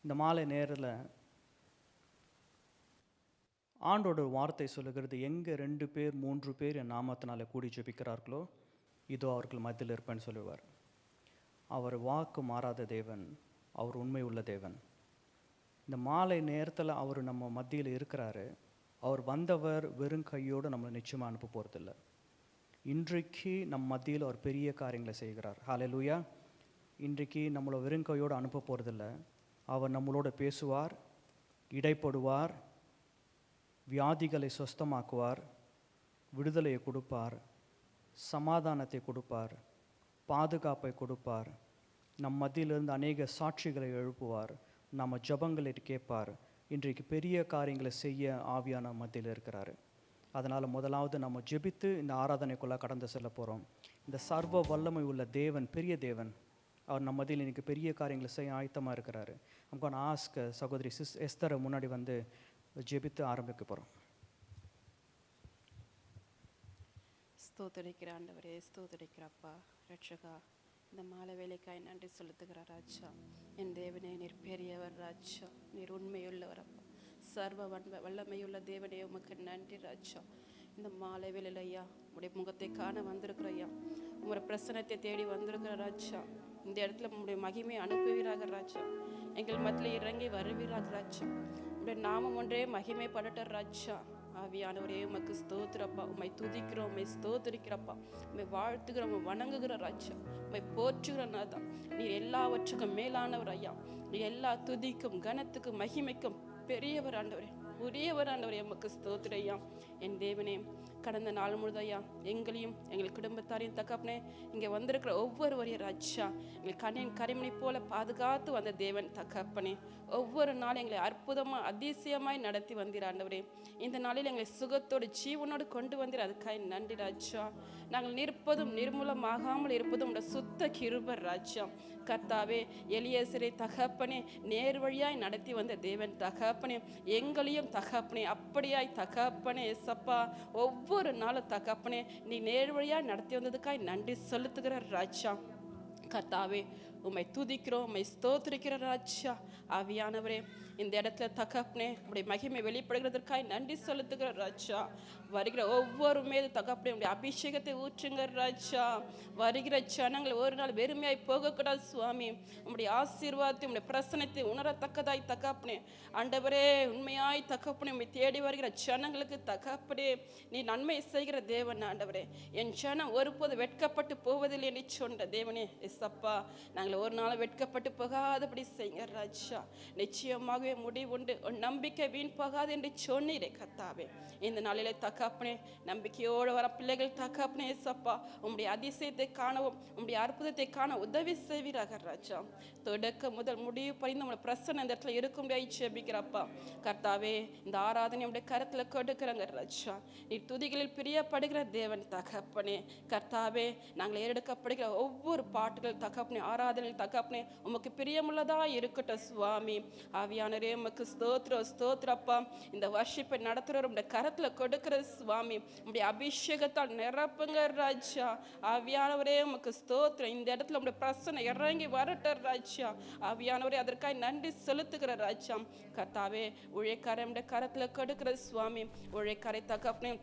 இந்த மாலை நேரில் ஆண்டோட வார்த்தை சொல்லுகிறது, எங்கே 2 பேர் 3 பேர் என் நாமத்தினால கூடி ஜெபிக்கிறார்களோ இதோ அவர்கள் மத்தியில் இருப்பேன்னு சொல்லுவார். அவர் வாக்கு மாறாத தேவன், அவர் உண்மை உள்ள தேவன். இந்த மாலை நேரத்தில் அவர் நம்ம மத்தியில் இருக்கிறாரு. அவர் வந்தவர் வெறும் கையோடு நம்மளை நிச்சயமாக அனுப்ப போகிறதில்ல. இன்றைக்கு நம் மத்தியில் அவர் பெரிய காரியங்களை செய்கிறார். ஹல்லேலூயா. இன்றைக்கு நம்மளை வெறும் கையோடு அனுப்ப போகிறதில்ல. அவர் நம்மளோட பேசுவார், இடைப்படுவார், வியாதிகளை சுஸ்தமாக்குவார், விடுதலையை கொடுப்பார், சமாதானத்தை கொடுப்பார், பாதுகாப்பை கொடுப்பார். நம் மத்தியிலிருந்து அநேக சாட்சிகளை எழுப்புவார், நம்ம ஜபங்களை கேட்பார். இன்றைக்கு பெரிய காரியங்களை செய்ய ஆவியான மத்தியில் இருக்கிறாரு. அதனால் முதலாவது நம்ம ஜெபித்து இந்த ஆராதனைக்குள்ளே கடந்து செல்ல போகிறோம். இந்த சர்வ வல்லமை உள்ள தேவன், பெரிய தேவன், அவர் நம்ம மத்தியில் இன்றைக்கி பெரிய காரியங்களை செய்ய ஆயத்தமாக இருக்கிறாரு. நமக்கு ஆஸ்க சகோதரி எஸ்தரை முன்னாடி வந்து ஜெபித்து ஆரம்பிக்க போகிறோம். ஸ்தோத்திரிக்கிற ஆண்டவரே, ஸ்தோத்திரிக்கிறப்பா ரட்சகா, இந்த மாலை வேலைக்காய் நன்றி செலுத்துகிறார் ராஜா. என் தேவனே, நீர் பெரியவர் ராஜா, நீர் உண்மையுள்ளவர் அப்பா, சர்வ வல்லமையுள்ள தேவனே, உமக்கு நன்றி ராஜா. இந்த மாலை வேலையில் ஐயா உடைய முகத்தை காண வந்திருக்கிற ஐயா, உங்களுடைய பிரசனத்தை தேடி வந்திருக்கிற ராஜா. இந்த இடத்துல உங்களுடைய மகிமையை அனுப்புவீராக ராஜா, எங்கள் மத்தியில் இறங்கி வருவீராக ராஜா. உடைய நாமம் ஒன்றே மகிமைப்படட்ட ராஜா. ஆவியானவரே, உமக்கு ஸ்தோத்திரப்பா, உம்மை துதிக்கிறோம், உம்மை ஸ்தோத்திரிக்கிறப்பா, உம்மை வாழ்த்துகிறோம், உம்மை வணங்குகிற ராஜா, உம்மை போற்றுகிற நாதா. நீர் எல்லாவற்றுக்கும் மேலானவர் ஐயா. நீ எல்லா துதிக்கும் கனத்துக்கும் மகிமைக்கும் பெரியவர் ஆண்டவரே, உரியவர் ஆண்டவரே, உமக்கு ஸ்தோத்திரையா. என் தேவனே, கடந்த நாள் முழுதையா எங்களையும் எங்கள் குடும்பத்தாரையும் தகப்பனே, இங்கே வந்திருக்கிற ஒவ்வொருவரையும் ராஜா, எங்கள் கண்ணின் கரிமணி போல பாதுகாத்து வந்த தேவன் தகப்பனே, ஒவ்வொரு நாளும் எங்களை அற்புதமாக அதிசயமாய் நடத்தி வந்தீர் ஆண்டவரே. இந்த நாளில் எங்களை சுகத்தோடு ஜீவனோடு கொண்டு வந்தீர், அதுக்காய் நன்றி ராஜா. நாங்கள் நிற்பதும் நிர்மூலமாகாமல் இருப்பதும் உடைய சுத்த கிருபர் ராஜா. கர்த்தாவே, எலியேசரை தகப்பனே நேர் வழியாய் நடத்தி வந்த தேவன் தகப்பனே, எங்களையும் தகப்பனே அப்படியாய் தகப்பனே எசப்பா, ஒவ்வொரு நாளும் தகப்பனே நீ நேர் வழியாய் நடத்தி வந்ததுக்காய் நன்றி செலுத்துகிற ராஜா. கர்த்தாவே, உம்மை துதிக்கிறோம், உம்மை ஸ்தோத்திரிக்கிற ராஜா. ஆவியானவரே, இந்த இடத்துல தகப்பனே உடைய மகிமை வெளிப்படுகிறதற்காய் நன்றி செலுத்துகிற ராஜா. வருகிற ஒவ்வொரு மீது தகப்பனே உடைய அபிஷேகத்தை ஊற்றுங்க ராஜா. வருகிற ஜனங்கள் ஒரு நாள் வெறுமையாய் போகக்கூடாது சுவாமி. உங்களுடைய ஆசீர்வாதத்தை உங்களுடைய பிரசனத்தை உணரத்தக்கதாய் தகப்பனே ஆண்டவரே, உண்மையாய் தகப்பனே உண்மை தேடி வருகிற ஜனங்களுக்கு தகப்பனே நீ நன்மை செய்கிற தேவன் ஆண்டவரே. என் ஜனம் ஒருபோது வெட்கப்பட்டு போவதில்லை என்று சொன்ன தேவனே எஸ்அப்பா, நாங்கள் ஒரு நாள் வெட்கப்பட்டு போகாதபடி செய்யுங்க ராஜா. நிச்சயமாகவே முடிவுண்டு நம்பிக்கை வீண் போகாது என்று சொன்னீரே கர்த்தாவே. இந்த நாளிலே தகப்பனே நம்பிக்கையோடு வர பிள்ளைகள் தகப்பனே எஸ்அப்பா, உம்முடைய அதிசயத்தை காணவும் உம்முடைய அற்புதத்தை காண உதவி செய்வீராக ராஜா. தொடக்க முதல் முடிவு பறிந்து உங்களுடைய பிரசன்னம் இந்த இடத்துல இருக்கும்படியாய் ஜெபிக்கிறப்பா. கர்த்தாவே, இந்த ஆராதனை உடைய கருத்தில் கொடுக்குறாங்க ராஜா. நீ துதிகளில் பிரியப்படுகிற தேவன் தகப்பனே. கர்த்தாவே, நாங்கள் ஏறெடுக்கப்படுகிற ஒவ்வொரு பாட்டுகள் தகப்பனே, ஆராதனையில் தகப்பனே உமக்கு பிரியமுள்ளதா இருக்கட்டும் சுவாமி. ஆவியானரே, உமக்கு ஸ்தோத்திரம் ஸ்தோத்திரப்பா. இந்த வர்ஷிப்பை நடத்துகிற உடைய கரத்தில் கொடுக்கிற சுவாமி, உடைய அபிஷேகத்தால் நிரப்புங்க ராஜா. ஆவியானவரே, உமக்கு ஸ்தோத்திரம். இந்த இடத்துல உடைய பிரசன்னம் இறங்கி வரட்ட ராஜா. ஆவியானவரே, அதற்காக நன்றி செலுத்துகிற ராஜா. கர்த்தாவே, உழைக்கார கரத்தில் கொடுக்கிற சுவாமி, உழைக்காரை தகப்பனே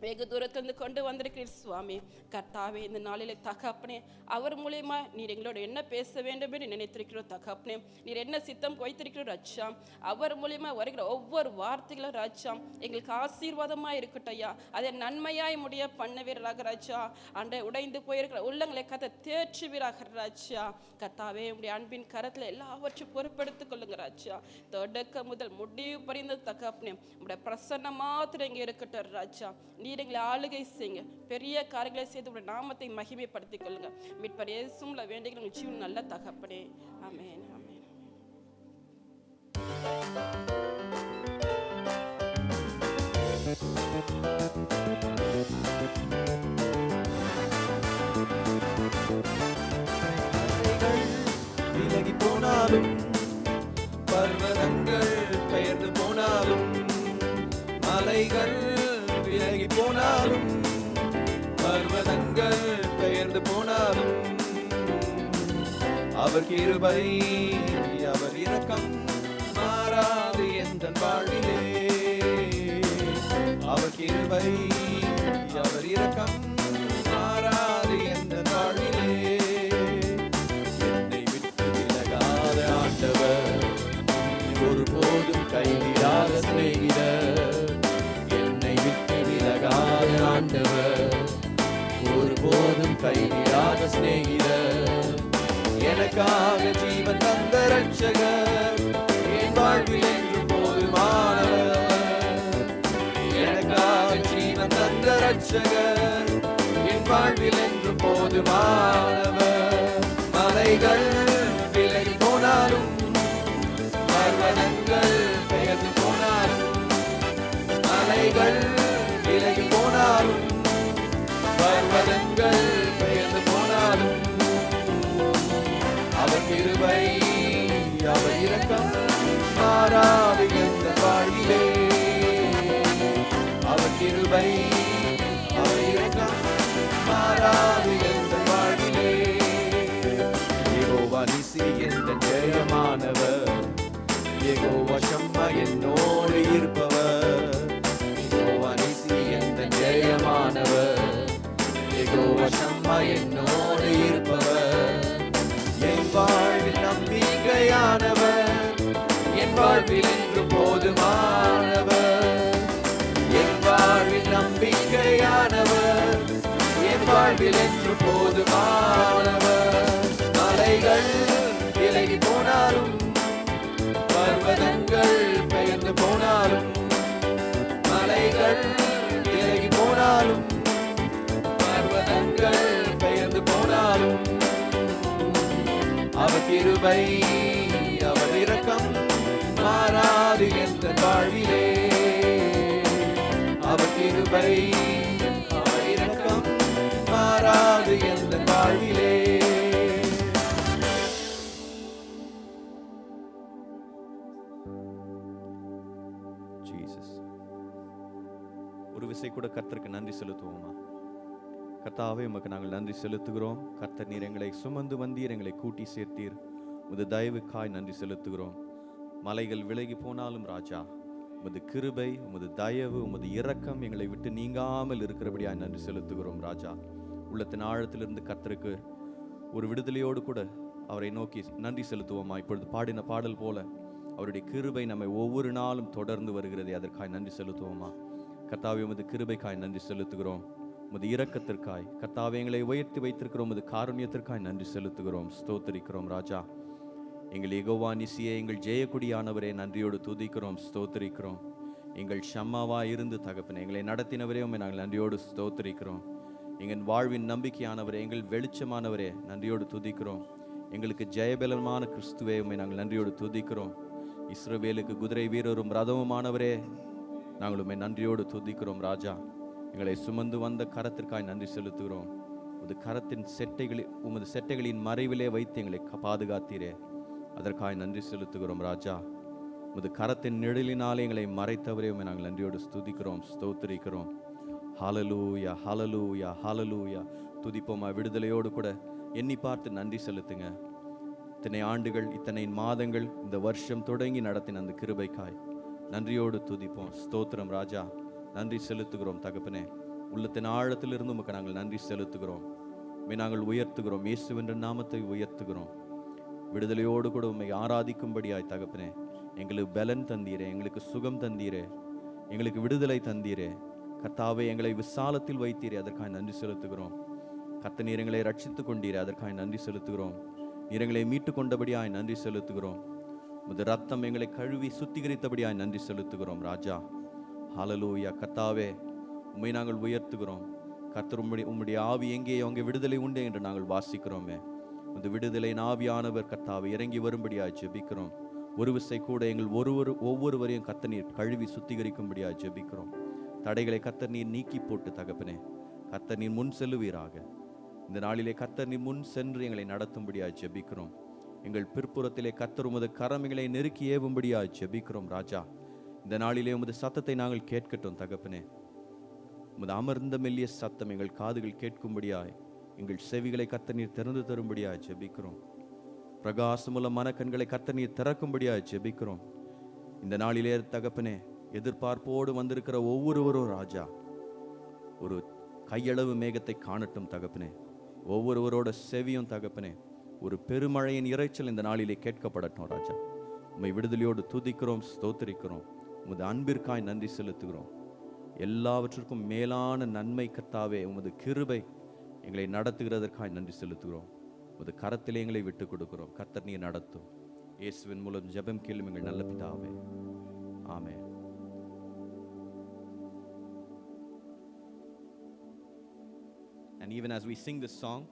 வெகு தூரத்திலிருந்து கொண்டு வந்திருக்கிறீர் சுவாமி. கர்த்தாவே, இந்த நாளில் தகப்பனே அவர் மூலியமா நீர் எங்களோட என்ன பேச வேண்டும் என்று நினைத்திருக்கிறோம் தகப்பனே. நீர் என்ன சித்தம் வைத்திருக்கிறோம் ராஜா. அவர் மூலியமா வருகிற ஒவ்வொரு வார்த்தைகளும் ராஜா எங்களுக்கு ஆசீர்வாதமாக இருக்கட்டும் ஐயா. அதை நன்மையாய் முடிய பண்ணுவீராக ராஜா. அன்றை உடைந்து போயிருக்கிற உள்ளங்களை கதை தேற்றுவீராக ராஜா. கர்த்தாவே, உடைய அன்பின் கரத்தில் எல்லாவற்றையும் பொறுப்பெடுத்துக் கொள்ளுங்க ராஜா. தொடக்க முதல் முடிவு பறிந்த தகப்பனே உடைய பிரசன்னம் மாத்திரம் இங்கே இருக்கட்டும் ராஜா. நீர் எங்களை ஆளுகை செய்யுங்க, பெரிய காரியங்களை செய்து உடைய நாமத்தை மகிமைப்படுத்திக் கொள்ளுங்க. மீட்பர் இயேசுவுல வேண்டிய ஜீவன் நல்ல தகப்பனே. ஆமென் ஆமென். விலகி போனாலும் பர்வதங்கள் பெயர்ந்து போனாலும் மலைகள் விலகி போனாலும் பர்வதங்கள் பெயர்ந்து போனாலும் அவர் கிருபை அவர் இரக்கம் மாறாது எந்தன் வாழ்விலே. அவர் கிருபை அவர் இரக்கம் மாறாது எந்தன் வாழ்விலே. என்னை விட்டு விலகாத ஆண்டவர், ஒருபோதும் கைவிடாத சிநேகிதர். என்னை விட்டு விலகாத ஆண்டவர், ஒருபோதும் கைவிடாத சிநேகிதர். எனக்காக ஜீவன் தந்த ரட்சகர், என் வாழ்வில் என்று போதுமானவர். எனக்காக ஜீவன் தந்த ரட்சகர், என் வாழ்வில் என்று போதுமானவர். மலைகள் விலகி போனாலும், பர்வதங்கள் பெயர்ந்து போனாலும், மலைகள் விலகி போனாலும், பர்வதங்கள் பெயர்ந்து போனாலும், அவர் கிருபை அவர் இரக்கம் மாறாது எந்தன் வாழ்விலே. அவர் கிருபை அவர் இரக்கம் மாறாது எந்தன் வாழ்விலே. யெகோவா நிசி எந்தன் ஜெயமானவர், யெகோவா ஷம்மா என்னோடு இருப்பவர். யெகோவா நிசி எந்தன் ஜெயமானவர், யெகோவா ஷம்மா என்னோடு இருப்பவர். என் வாழ்வில் நம்பிக்கையானவர், என் வாழ்வில் என்று போதுமானவர். என் வாழ்வில் நம்பிக்கையானவர், என் வாழ்வில் என்று போதுமானவர். மலைகள் விலகி போனாலும், பர்வதங்கள் பெயர்ந்து போனாலும், மலைகள் விலகி போனாலும், பர்வதங்கள் பெயர்ந்து போனாலும், அவர் கிருபை அவர் இரக்கம் மாறாது எந்தன் வாழ்விலே. அவர் கிருபை அவர் இரக்கம் மாறாது எந்தன் வாழ்விலே. ஜீசஸ், ஒரு விசை கூட கர்த்தருக்கு நன்றி செலுத்துவோமா? கர்த்தாவே, உமக்கு நாங்கள் நன்றி செலுத்துகிறோம். கர்த்தர் நீர் எங்களை சுமந்து வந்தீர், எங்களை கூட்டி சேர்த்தீர். உமது தயவுக்காய் நன்றி செலுத்துகிறோம். மலைகள் விலகி போனாலும் ராஜா, உமது கிருபை உமது தயவு உமது இரக்கம் எங்களை விட்டு நீங்காமல் இருக்கிறபடியாய் நன்றி செலுத்துகிறோம் ராஜா. உள்ளத்தின் ஆழத்திலிருந்து கர்த்தருக்கு ஒரு விடுதலையோடு கூட அவரை நோக்கி நன்றி செலுத்துவோமா? இப்பொழுது பாடின பாடல் போல அவருடைய கிருபை நம்மை ஒவ்வொரு நாளும் தொடர்ந்து வருகிறதே, அதற்காய் நன்றி செலுத்துவோமா? கர்த்தாவே, உமது கிருபைக்காய் நன்றி செலுத்துகிறோம். உமது இரக்கத்திற்காய் கர்த்தாவே எங்களை உயர்த்தி வைத்திருக்கிறோம். உமது காருண்யத்திற்காய் நன்றி செலுத்துகிறோம், ஸ்தோத்திரிக்கிறோம் ராஜா. எங்கள் யெகோவா நிசியே, எங்கள் ஜெயக்குடியானவரே, நன்றியோடு துதிக்கிறோம், ஸ்தோத்திரிக்கிறோம். எங்கள் ஷம்மாவா இருந்து தகப்பனே எங்களை நடத்தினவரே, உம்மை நாங்கள் நன்றியோடு ஸ்தோத்திரிக்கிறோம். எங்கள் வாழ்வின் நம்பிக்கையானவரே, எங்கள் வெளிச்சமானவரே, நன்றியோடு துதிக்கிறோம். எங்களுக்கு ஜெயபலமான கிறிஸ்துவே, உம்மை நாங்கள் நன்றியோடு துதிக்கிறோம். இஸ்ரவேலுக்கு குதிரை வீரரும் ரதமுமானவரே, நாங்கள் உம்மை நன்றியோடு துதிக்கிறோம் ராஜா. எங்களை சுமந்து வந்த கரத்திற்காய் நன்றி செலுத்துகிறோம். உமது கரத்தின் உமது செட்டைகளின் மறைவிலே வைத்து எங்களை பாதுகாத்தீரே, அதற்காய் நன்றி செலுத்துகிறோம் ராஜா. உமது கரத்தின் நிழலினாலே எங்களை மறைத்தவரே, உம்மை நாங்கள் நன்றியோடு ஸ்துதிக்கிறோம், ஸ்தோத்திரிக்கிறோம். ஹல்லேலூயா, ஹல்லேலூயா, ஹல்லேலூயா. துதிப்போமா? விடுதலையோடு கூட எண்ணி பார்த்து நன்றி செலுத்துங்க. இத்தனை ஆண்டுகள், இத்தனை மாதங்கள், இந்த வருஷம் தொடங்கி நடத்தின அந்த கிருபைக்காய் நன்றியோடு துதிப்போம். ஸ்தோத்திரம் ராஜா, நன்றி செலுத்துகிறோம் தகப்பனே. உள்ளத்தின் ஆழத்திலிருந்து உமக்கு நாங்கள் நன்றி செலுத்துகிறோம். உம்மை நாங்கள் உயர்த்துகிறோம், இயேசுவின் நாமத்தை உயர்த்துகிறோம். விடுதலையோடு கூட உம்மை ஆராதிக்கும்படியாய் தகப்பனே எங்களுக்கு பலன் தந்தீரே, எங்களுக்கு சுகம் தந்தீரே, எங்களுக்கு விடுதலை தந்தீரே. கர்த்தாவே, எங்களை விசாலத்தில் வைத்தீரே, அதற்காக நன்றி செலுத்துகிறோம். கர்த்த நீர் எங்களை ரட்சித்துக் கொண்டீரே, அதற்காக நன்றி செலுத்துகிறோம். நீர் எங்களை மீட்டு கொண்டபடியாய் நன்றி செலுத்துகிறோம். உமது ரத்தம் எங்களை கழுவி சுத்திகரித்தபடியாய் நன்றி செலுத்துகிறோம் ராஜா. ஹல்லேலூயா. கர்த்தாவே, உம்மை நாங்கள் உயர்த்துகிறோம். கர்த்தர், உம்முடைய ஆவி எங்கேயோ அங்கே விடுதலை உண்டு என்று நாங்கள் வாசிக்கிறோமே. அந்த விடுதலை ஆவியானவர் கர்த்தாவே இறங்கி வரும்படியாய் ஜெபிக்கிறோம். ஒரு விசை கூட எங்கள் ஒவ்வொருவரையும் கர்த்தர் நீர் கழுவி சுத்திகரிக்கும்படியாய் ஜெபிக்கிறோம். தடைகளை கர்த்தர் நீர் நீக்கி போட்டு தகப்பனே, கர்த்தர் நீர் முன் செல்லுவீராக. இந்த நாளிலே கர்த்தர் நீர் முன் சென்று எங்களை நடத்தும்படியாய் ஜெபிக்கிறோம். எங்கள் பிற்புறத்திலே கர்த்தர் உமது கரங்களை நெருக்கி ஏவும்படியாய் ஜெபிக்கிறோம் ராஜா. இந்த நாளிலே உமது சத்தத்தை நாங்கள் கேட்கட்டும் தகப்பனே. உமது அமர்ந்த மெல்லிய சத்தம் எங்கள் காதுகள் கேட்கும்படியாய், எங்கள் செவிகளை கர்த்தர் நீர் திறந்து தரும்படியாய் ஜெபிக்கிறோம். பிரகாசமுள்ள மனக்கண்களை கர்த்தர் நீர் திறக்கும்படியாய் ஜெபிக்கிறோம். இந்த நாளிலே தகப்பனே, எதிர்பார்ப்போடு வந்திருக்கிற ஒவ்வொருவரும் ராஜா ஒரு கையளவு மேகத்தை காணட்டும் தகப்பனே. ஒவ்வொருவரோட செவியும் தகப்பனே ஒரு பெருமழையின் இறைச்சல் இந்த நாளிலே கேட்கப்படட்டும் ராஜா. உம்மை விடுதலையோடு துதிக்கிறோம், ஸ்தோத்திரிக்கிறோம். உமது அன்பிற்காய் நன்றி செலுத்துகிறோம். எல்லாவற்றிற்கும் மேலான நன்மை கர்த்தாவே, உமது கிருபை எங்களை நடத்துகிறதற்காய் நன்றி செலுத்துகிறோம். உமது கரத்திலே எங்களை விட்டு கொடுக்கிறோம். கர்த்தர் நீர் நடத்தும். இயேசுவின் மூலம் ஜெபம் கேளும் எங்கள் நல்ல பிதாவே. ஆமென். And even as we sing this song,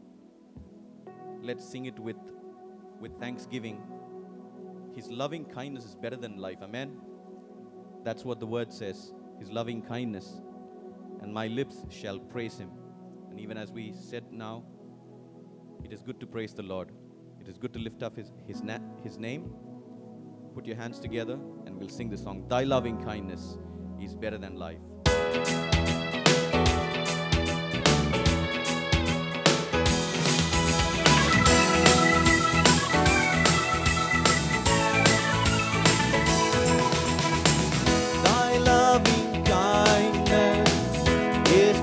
let's sing it with thanksgiving. His loving kindness is better than life. Amen. That's what the word says. His loving kindness, and my lips shall praise him. And even as we said now, it is good to praise the Lord. It is good to lift up his name. Put your hands together and we'll sing the song. Thy loving kindness is better than life.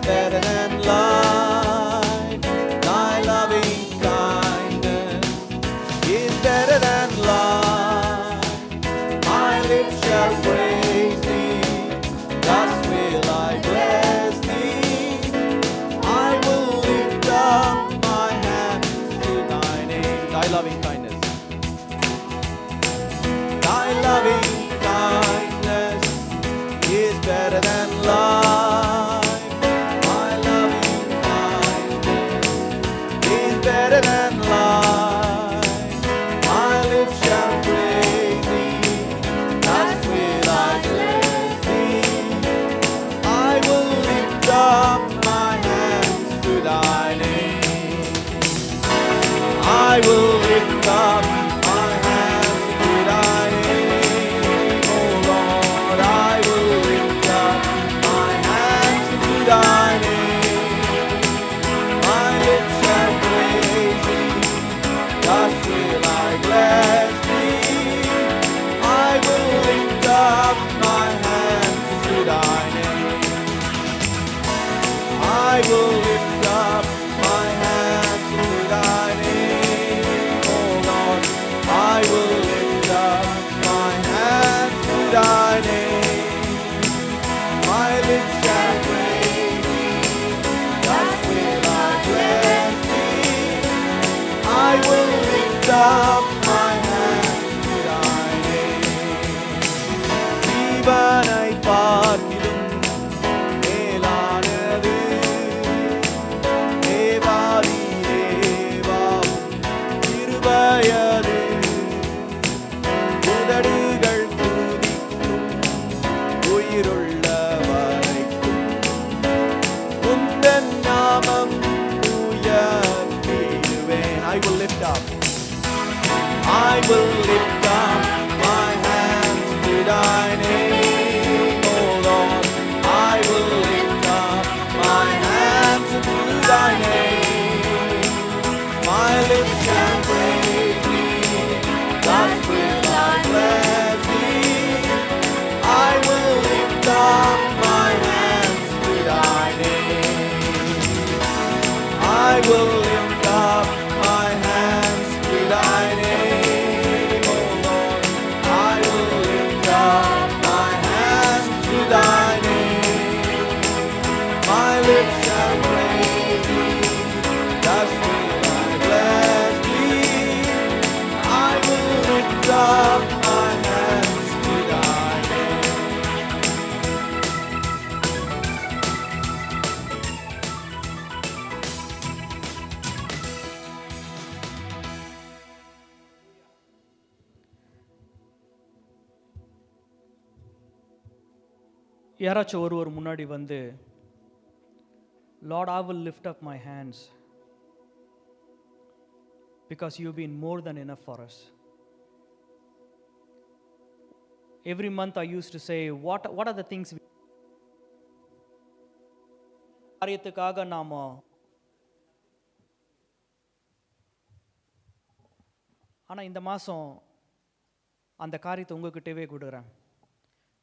Better than life. Thy loving kindness is better than life. My lips shall praise thee, thus will I bless thee. I will lift up my hands to thy name. Thy loving kindness. Thy loving kindness is better than life. Better than life, my lips shall praise thee, thus will I bless thee. I will lift up my hands to thy name. I will lift up my hands to thy name. Oh Lord, I will lift up my hands to thy name. My lips shall praise thee, thus will I bless thee. I will lift up my hands to thy name. I will lift up my hands to thy name. Oh Lord, I will lift up my hands to thy name. My lips shall praise thee, thus will I bless thee. I will lift up my hands to thy name. ஜீவனை பார்க்கிலும் மேலானது தேவாதி தேவாவும் கிருபையது. உதடுகள் துதிக்கும் உயிருள்ள வரைக்கும் உந்தன் நாமம் உயர்த்திடுவேன். I will lift up. I will lift up my hands to thy name, oh Lord. I will lift up my hands to thy name. My lips shall praise thee, thus will I bless thee. I will lift up my hands to thy name. I will lift up my hands to thy name, oh Lord. I will lift up my hands to thy name. My lips shall praise thee, thus will I bless thee. I will lift up my hands to thy name. யாராச்சும் ஒருவர் முன்னாடி வந்து, Lord, I will lift up my hands because you been more then enough for us. Every month I use to say what are the things காரியத்துக்காக நாம் ஆனால் இந்த மாதம் அந்த காரியத்தை உங்ககிட்டவே கொடுக்குறேன்.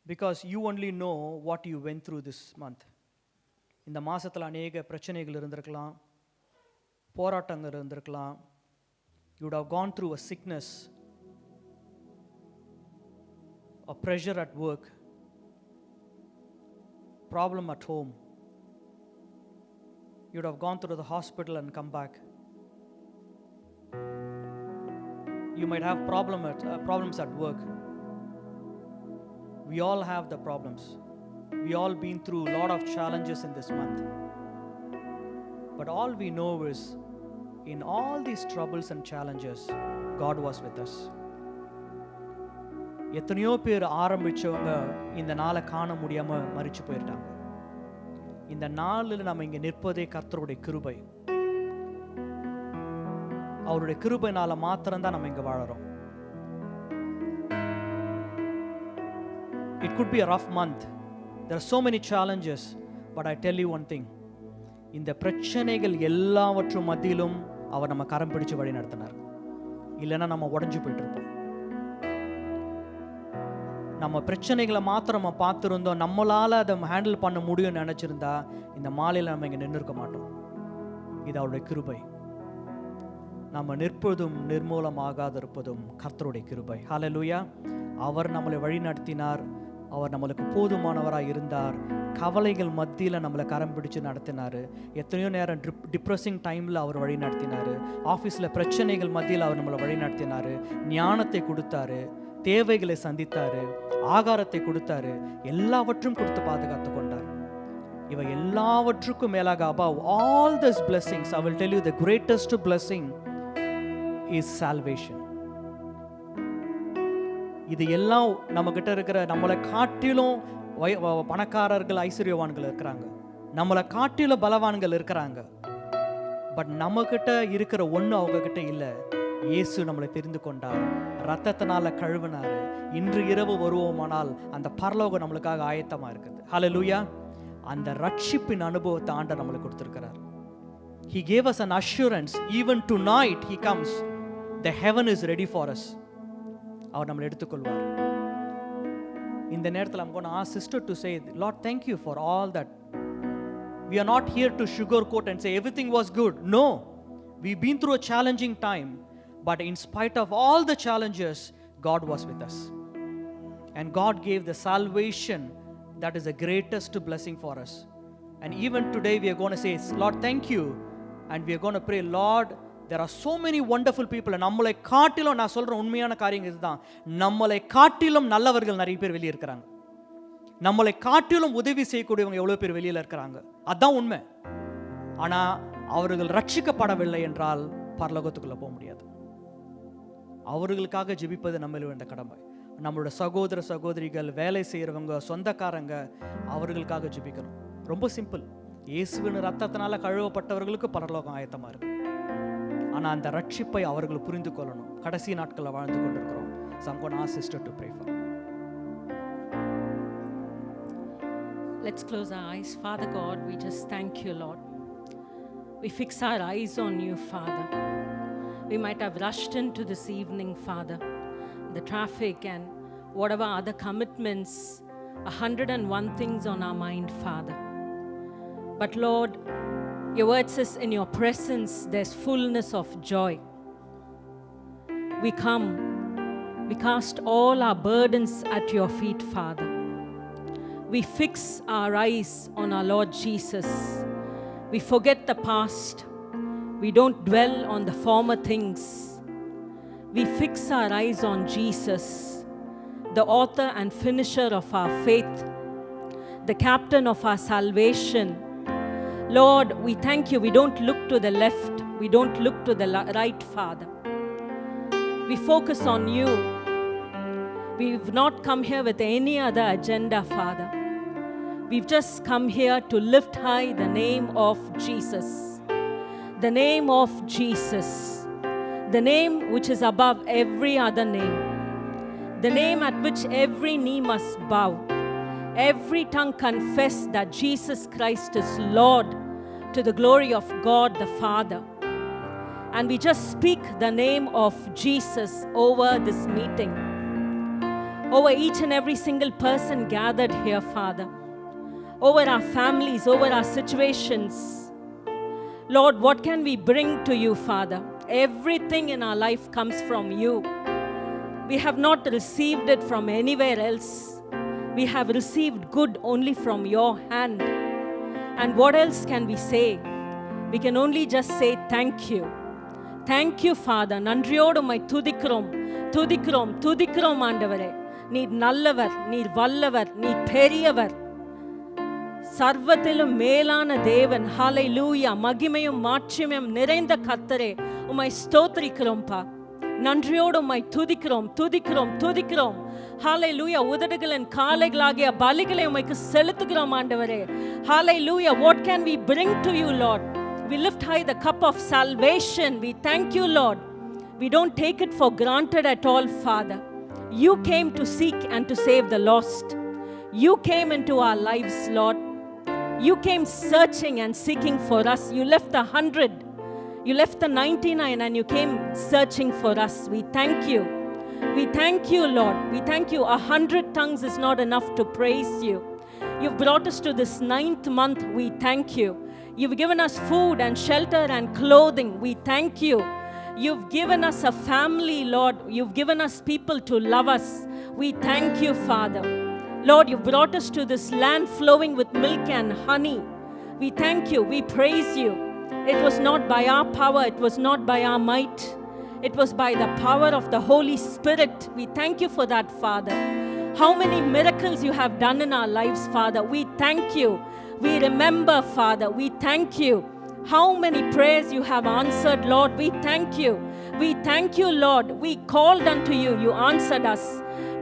Because you only know what you went through this month. இந்த மாதத்தில் அநேக பிரச்சனைகள் இருந்திருக்கலாம், போராட்டங்கள் இருந்திருக்கலாம். You would have gone through a sickness, a pressure at work, problem at home. You would have gone through the hospital and come back. You might have problems at work. We all have the problems. We all been through a lot of challenges in this month. But all we know is, in all these troubles and challenges, God was with us. எத்தனையோ பேர் ஆரம்பிச்சவங்க இந்த நாளை காண முடியாம மரிச்சு போயிட்டாங்க. இந்த நாளில் நம்ம இங்க நிற்பதே கர்த்தருடைய கிருபை. அவருடைய கிருபைனால மாத்திரம்தான் நம்ம இங்க வாழறோம். It could be a rough month. There are so many challenges, but I tell you one thing. இந்த பிரச்சனைகள் எல்லாவற்றும் மத்தியிலும் அவர் நம்ம கரம் பிடிச்சு வழி நடத்தினார். இல்லைன்னா நம்ம உடஞ்சு போயிட்டு இருப்போம். நம்ம பிரச்சனைகளை மாத்திரம் நம்ம பார்த்துருந்தோம், நம்மளால அதை ஹேண்டில் பண்ண முடியும்னு நினைச்சிருந்தா இந்த மாலையில் நம்ம இங்கே நின்று இருக்க மாட்டோம். இது அவருடைய கிருபை. நம்ம நிற்பதும் நிர்மூலமாகாது இருப்பதும் கர்த்தருடைய கிருபை. ஹல்லேலூயா. அவர் நம்மளை வழி நடத்தினார். அவர் நம்மளுக்கு போதுமானவராக இருந்தார். கவலைகள் மத்தியில் நம்மளை கரம் பிடிச்சு நடத்தினார். எத்தனையோ நேரம் டிப்ரெஸிங் டைமில் அவர் வழி நடத்தினார். ஆஃபீஸில் பிரச்சனைகள் மத்தியில் அவர் நம்மளை வழி நடத்தினார். ஞானத்தை கொடுத்தாரு, தேவைகளை சந்தித்தார், ஆகாரத்தை கொடுத்தாரு, எல்லாவற்றும் கொடுத்து பாதுகாத்து கொண்டார். இவை எல்லாவற்றுக்கும் மேலாக above all these blessings, I will tell you the greatest blessing is salvation. இது எல்லாம் நம்ம கிட்ட இருக்கிற, நம்மளை காட்டிலும் பணக்காரர்கள் ஐஸ்வர்யவான்கள் இருக்கிறாங்க, நம்மளை காட்டிலும் பலவான்கள் இருக்கிறாங்க. பட் நம்ம கிட்ட இருக்கிற ஒன்று அவங்க கிட்ட இல்லை. இயேசு நம்மளை தெரிந்து கொண்டார், ரத்தத்தினால கழுவினார். இன்று இரவு வருவோமானால் அந்த பரலோகம் நம்மளுக்காக ஆயத்தமா இருக்குது. ஹல்லேலூயா. அந்த ரட்சிப்பின் அனுபவத்தை ஆண்டவர் நம்மளுக்கு கொடுத்திருக்கிறார். He gave us an assurance. Even tonight he comes. The heaven is ready for us. அவர் நம்மளை எடுத்துக்கொள்வார். இந்த நேரத்தில் I'm going to ask sister to say, Lord, thank you for all that. We are not here to sugarcoat and say everything was good. No, we've been through a challenging time, but in spite of all the challenges, God was with us. And God gave the salvation that is the greatest blessing for us. And even today we are going to say, Lord, thank you. And we are going to pray, Lord, there are so many wonderful people. நம்மளை காட்டிலும், நான் சொல்ற உண்மையான காரியம் இதுதான், நம்மளை காட்டிலும் நல்லவர்கள் நிறைய பேர் வெளியே இருக்கிறாங்க. நம்மளை காட்டிலும் உதவி செய்யக்கூடியவங்க எவ்வளவு பேர் வெளியில இருக்கிறாங்க. அதான் உண்மை. ஆனா அவர்கள் ரட்சிக்கப்படவில்லை என்றால் பரலோகத்துக்குள்ள போக முடியாது. அவர்களுக்காக ஜெபிப்பது நம்மள வேண்டிய கடமை. நம்மளோட சகோதர சகோதரிகள், வேலை செய்யறவங்க, சொந்தக்காரங்க, அவர்களுக்காக ஜெபிக்கணும். ரொம்ப சிம்பிள். இயேசுவின் ரத்தத்தினால கழுவப்பட்டவர்களுக்கு பரலோகம் ஆயத்தமா இருக்கு. ஆனா அந்த ரட்சிப்பை அவர்கள் புரிந்து கொள்ளணும். கடைசி நாட்களில் வாழ்ந்து கொண்டிருக்கிறோம். So I'm going to ask sister to pray for. Let's close our eyes. Father God, we just thank you, Lord. We fix our eyes on you, Father. We might have rushed into this evening, Father, the traffic and whatever other commitments, 101 things on our mind, Father. But Lord, your word says in your presence there's fullness of joy. We come, we cast all our burdens at your feet, Father. We fix our eyes on our Lord Jesus. We forget the past. We don't dwell on the former things. We fix our eyes on Jesus, the author and finisher of our faith, the captain of our salvation. Lord, we thank you. We don't look to the left. We don't look to the right, Father. We focus on you. We've not come here with any other agenda, Father. We've just come here to lift high the name of Jesus. The name of Jesus. The name which is above every other name. The name at which every knee must bow. Every tongue confess that Jesus Christ is Lord, to the glory of God the Father. And we just speak the name of Jesus over this meeting. over each and every single person gathered here, Father, over our families, over our situations. Lord, what can we bring to you, Father? Everything in our life comes from you. We have not received it from anywhere else. We have received good only from your hand. And what else can we say? We can only just say thank you. Thank you, Father. நன்றியோடு உம்மை துதிக்கிறோம், துதிக்கிறோம், துதிக்கிறோம் ஆண்டவரே. நீர் நல்லவர், நீர் வல்லவர், நீர் பெரியவர், சர்வத்திலும் மேலான தேவன். ஹல்லேலூயா. மகிமையும் மாட்சிமையும் நிறைந்த கர்த்தரே, உம்மை ஸ்தோத்திரிக்கிறோம்பா. நன்றியோடு உம்மை துதிக்கிறோம், துதிக்கிறோம், துதிக்கிறோம். ஹல்லேலூயா. உதடுகளின் காளைகளாகிய பலிகளை உம்மைக்கு செலுத்துகிறோம் ஆண்டவரே. ஹல்லேலூயா. What can we bring to you, Lord? We lift high the cup of salvation. We thank you, Lord. We don't take it for granted at all, Father. You came to seek and to save the lost. You came into our lives, Lord. You came searching and seeking for us. You left the 100. You left the 99 and you came searching for us. We thank you. We thank you, Lord. We thank you. 100 tongues is not enough to praise you. You've brought us to this 9th month. We thank you. You've given us food and shelter and clothing. We thank you. You've given us a family, Lord. You've given us people to love us. We thank you, Father. Lord, you've brought us to this land flowing with milk and honey. We thank you. We praise you. It was not by our power. It was not by our might. It was by the power of the Holy Spirit. We thank you for that, Father. How many miracles you have done in our lives, Father. We thank you. We remember, Father. We thank you. How many prayers you have answered, Lord. We thank you. We thank you, Lord. We called unto you. You answered us.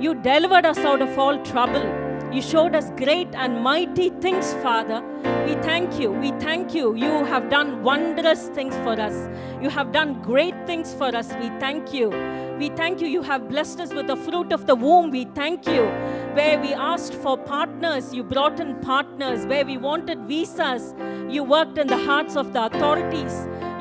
You delivered us out of all trouble. You showed us great and mighty things, Father. We thank you. We thank you. You have done wondrous things for us. You have done great things for us. We thank you. We thank you. You have blessed us with the fruit of the womb. We thank you. Where we asked for partners, you brought in partners. Where we wanted visas, you worked in the hearts of the authorities.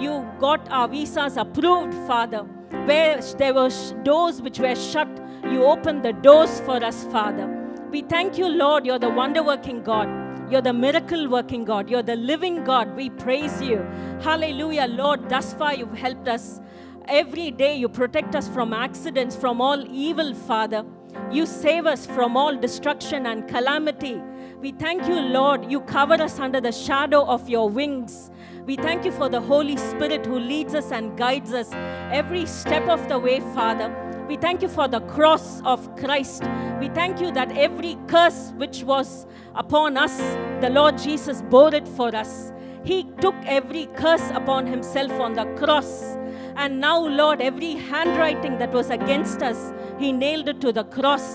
You got our visas approved, Father. Where there were doors which were shut, you opened the doors for us, Father. We thank you, Lord. You're the wonder-working God. You're the miracle-working God. You're the living God. We praise you. Hallelujah, Lord. Thus far, you've helped us. Every day, you protect us from accidents, from all evil, Father. You save us from all destruction and calamity. We thank you, Lord. You cover us under the shadow of your wings. We thank you for the Holy Spirit who leads us and guides us every step of the way, Father. We thank you for the cross of Christ. We thank you that every curse which was upon us, the Lord Jesus bore it for us. He took every curse upon himself on the cross. And now, Lord, every handwriting that was against us, he nailed it to the cross.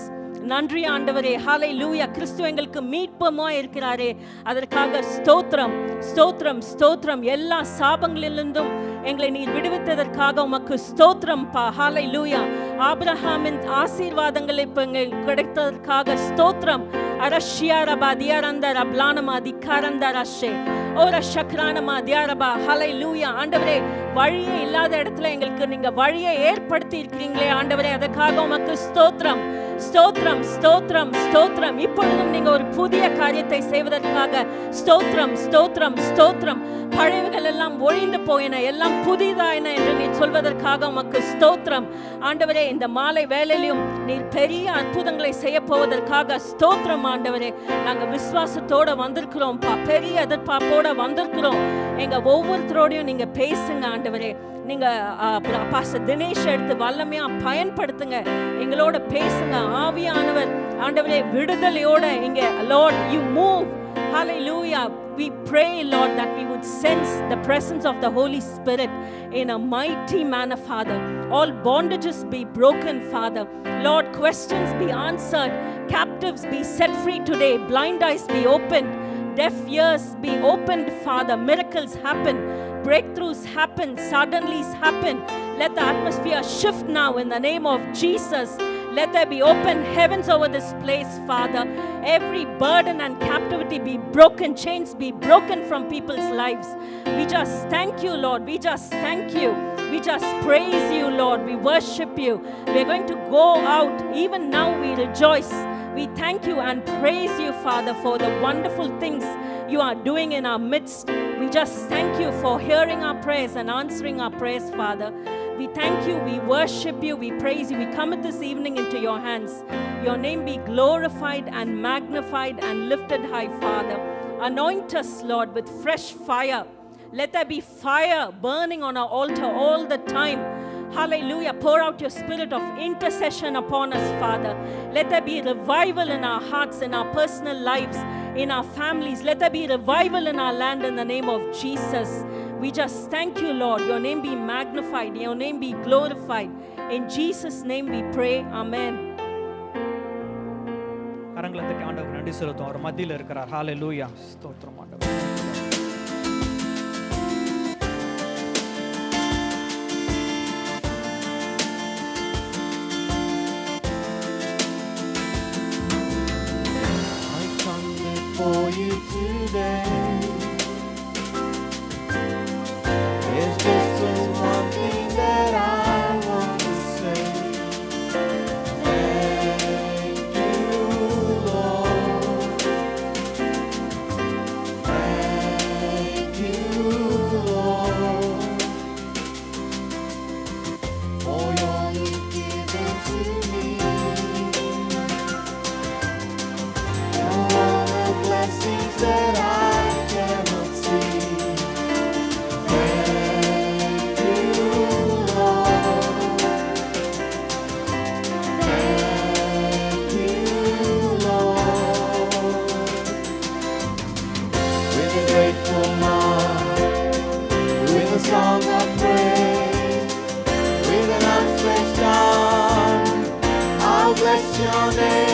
நன்றி ஆண்டவரே. ஹல்லேலூயா. கிறிஸ்து எங்களுக்கு மீட்புமாய் இருக்கிறாரே, அதற்காக ஸ்தோத்திரம், ஸ்தோத்திரம், ஸ்தோத்திரம். எல்லா சாபங்களிலிருந்தும் எங்களை நீர் விடுவித்ததற்காக உமக்கு ஸ்தோத்திரம் பா. ஹல்லேலூயா. ஆபிரகாமின் ஆசீர்வாதங்கள் இப்போ எங்களுக்கு கிடைத்ததற்காக ஸ்தோத்திரம். அரஷியாரபா தியாரந்த ரப்லானமா திக்காரந்த ரஷே ஓர சக்ரானமா தியாரபா. ஹல்லேலூயா. ஆண்டவரே, வழியே இல்லாத இடத்துல எங்களுக்கு நீங்க வழியை ஏற்படுத்தி இருக்கிறீங்களே ஆண்டவரே, அதற்காக உமக்கு ஸ்தோத்திரம், ஸ்தோத்திரம், ஸ்தோத்திரம், ஸ்தோத்திரம். இப்பொழுதும் நீங்க ஒரு புதிய காரியத்தை செய்வதற்காக ஸ்தோத்திரம், ஸ்தோத்திரம், ஸ்தோத்திரம். பழையவைகள் எல்லாம் ஒழிந்து போயின, எல்லாம் புதிதாயின என்று நீர் சொல்வதற்காக உமக்கு ஸ்தோத்திரம். ஆண்டவரே, இந்த மாலை வேளையிலும் நீர் பெரிய அற்புதங்களை செய்ய போவதற்காக ஸ்தோத்திரம் ஆண்டவரே. நாங்க விசுவாசத்தோட வந்திருக்கிறோம் பா, பெரிய எதிர்பார்ப்போட வந்திருக்கிறோம். எங்க ஒவ்வொருத்தரோடையும் நீங்க பேசுங்க ஆண்டவரே. நீங்க பாஸ்டர் தினேஷ் எடுத்து வல்லமையா பயன்படுத்துங்க, எங்களோட பேசுங்க. ஆவியானவர் ஆண்டவரே விடுதலையோட இங்க Lord you move. Hallelujah. We pray, Lord, that we would sense the presence of the Holy Spirit in a mighty manner, Father. All bondages be broken, Father. Lord, questions be answered, captives be set free today, blind eyes be opened, deaf ears be opened, Father. Miracles happen, breakthroughs happen, suddenlies happen. Let the atmosphere shift now in the name of Jesus. Let there be open heavens over this place, Father. Every burden and captivity be broken, chains be broken from people's lives. We just thank you, Lord. We just thank you. We just praise you, Lord. We worship you. We're going to go out. Even now we rejoice. We thank you and praise you, Father, for the wonderful things you are doing in our midst. We just thank you for hearing our prayers and answering our prayers, Father. We thank you, we worship you, we praise you. We commit this evening into your hands. Your name be glorified and magnified and lifted high, Father. Anoint us, Lord, with fresh fire. Let there be fire burning on our altar all the time. Hallelujah. Pour out your spirit of intercession upon us, Father. Let there be revival in our hearts, in our personal lives, in our families. Let there be revival in our land in the name of Jesus. We just thank you, Lord. Your name be magnified. Your name be glorified. In Jesus' name we pray. Amen. கரங்களை தட்டி ஆண்டவர் நன்றி செலுத்தும். அவர் மத்தியில் இருக்கிறார். ஹalleluya. ஸ்தோத்திரம் ஆண்டவர். For you today, there's just this one thing that I want to say. Thank you, Lord. Thank you, Lord, for all you've given to me. Blessings that I cannot see. Thank you, Lord. Thank you, Lord. With a grateful heart, with a song of praise, with an outstretched arm, I'll bless your name.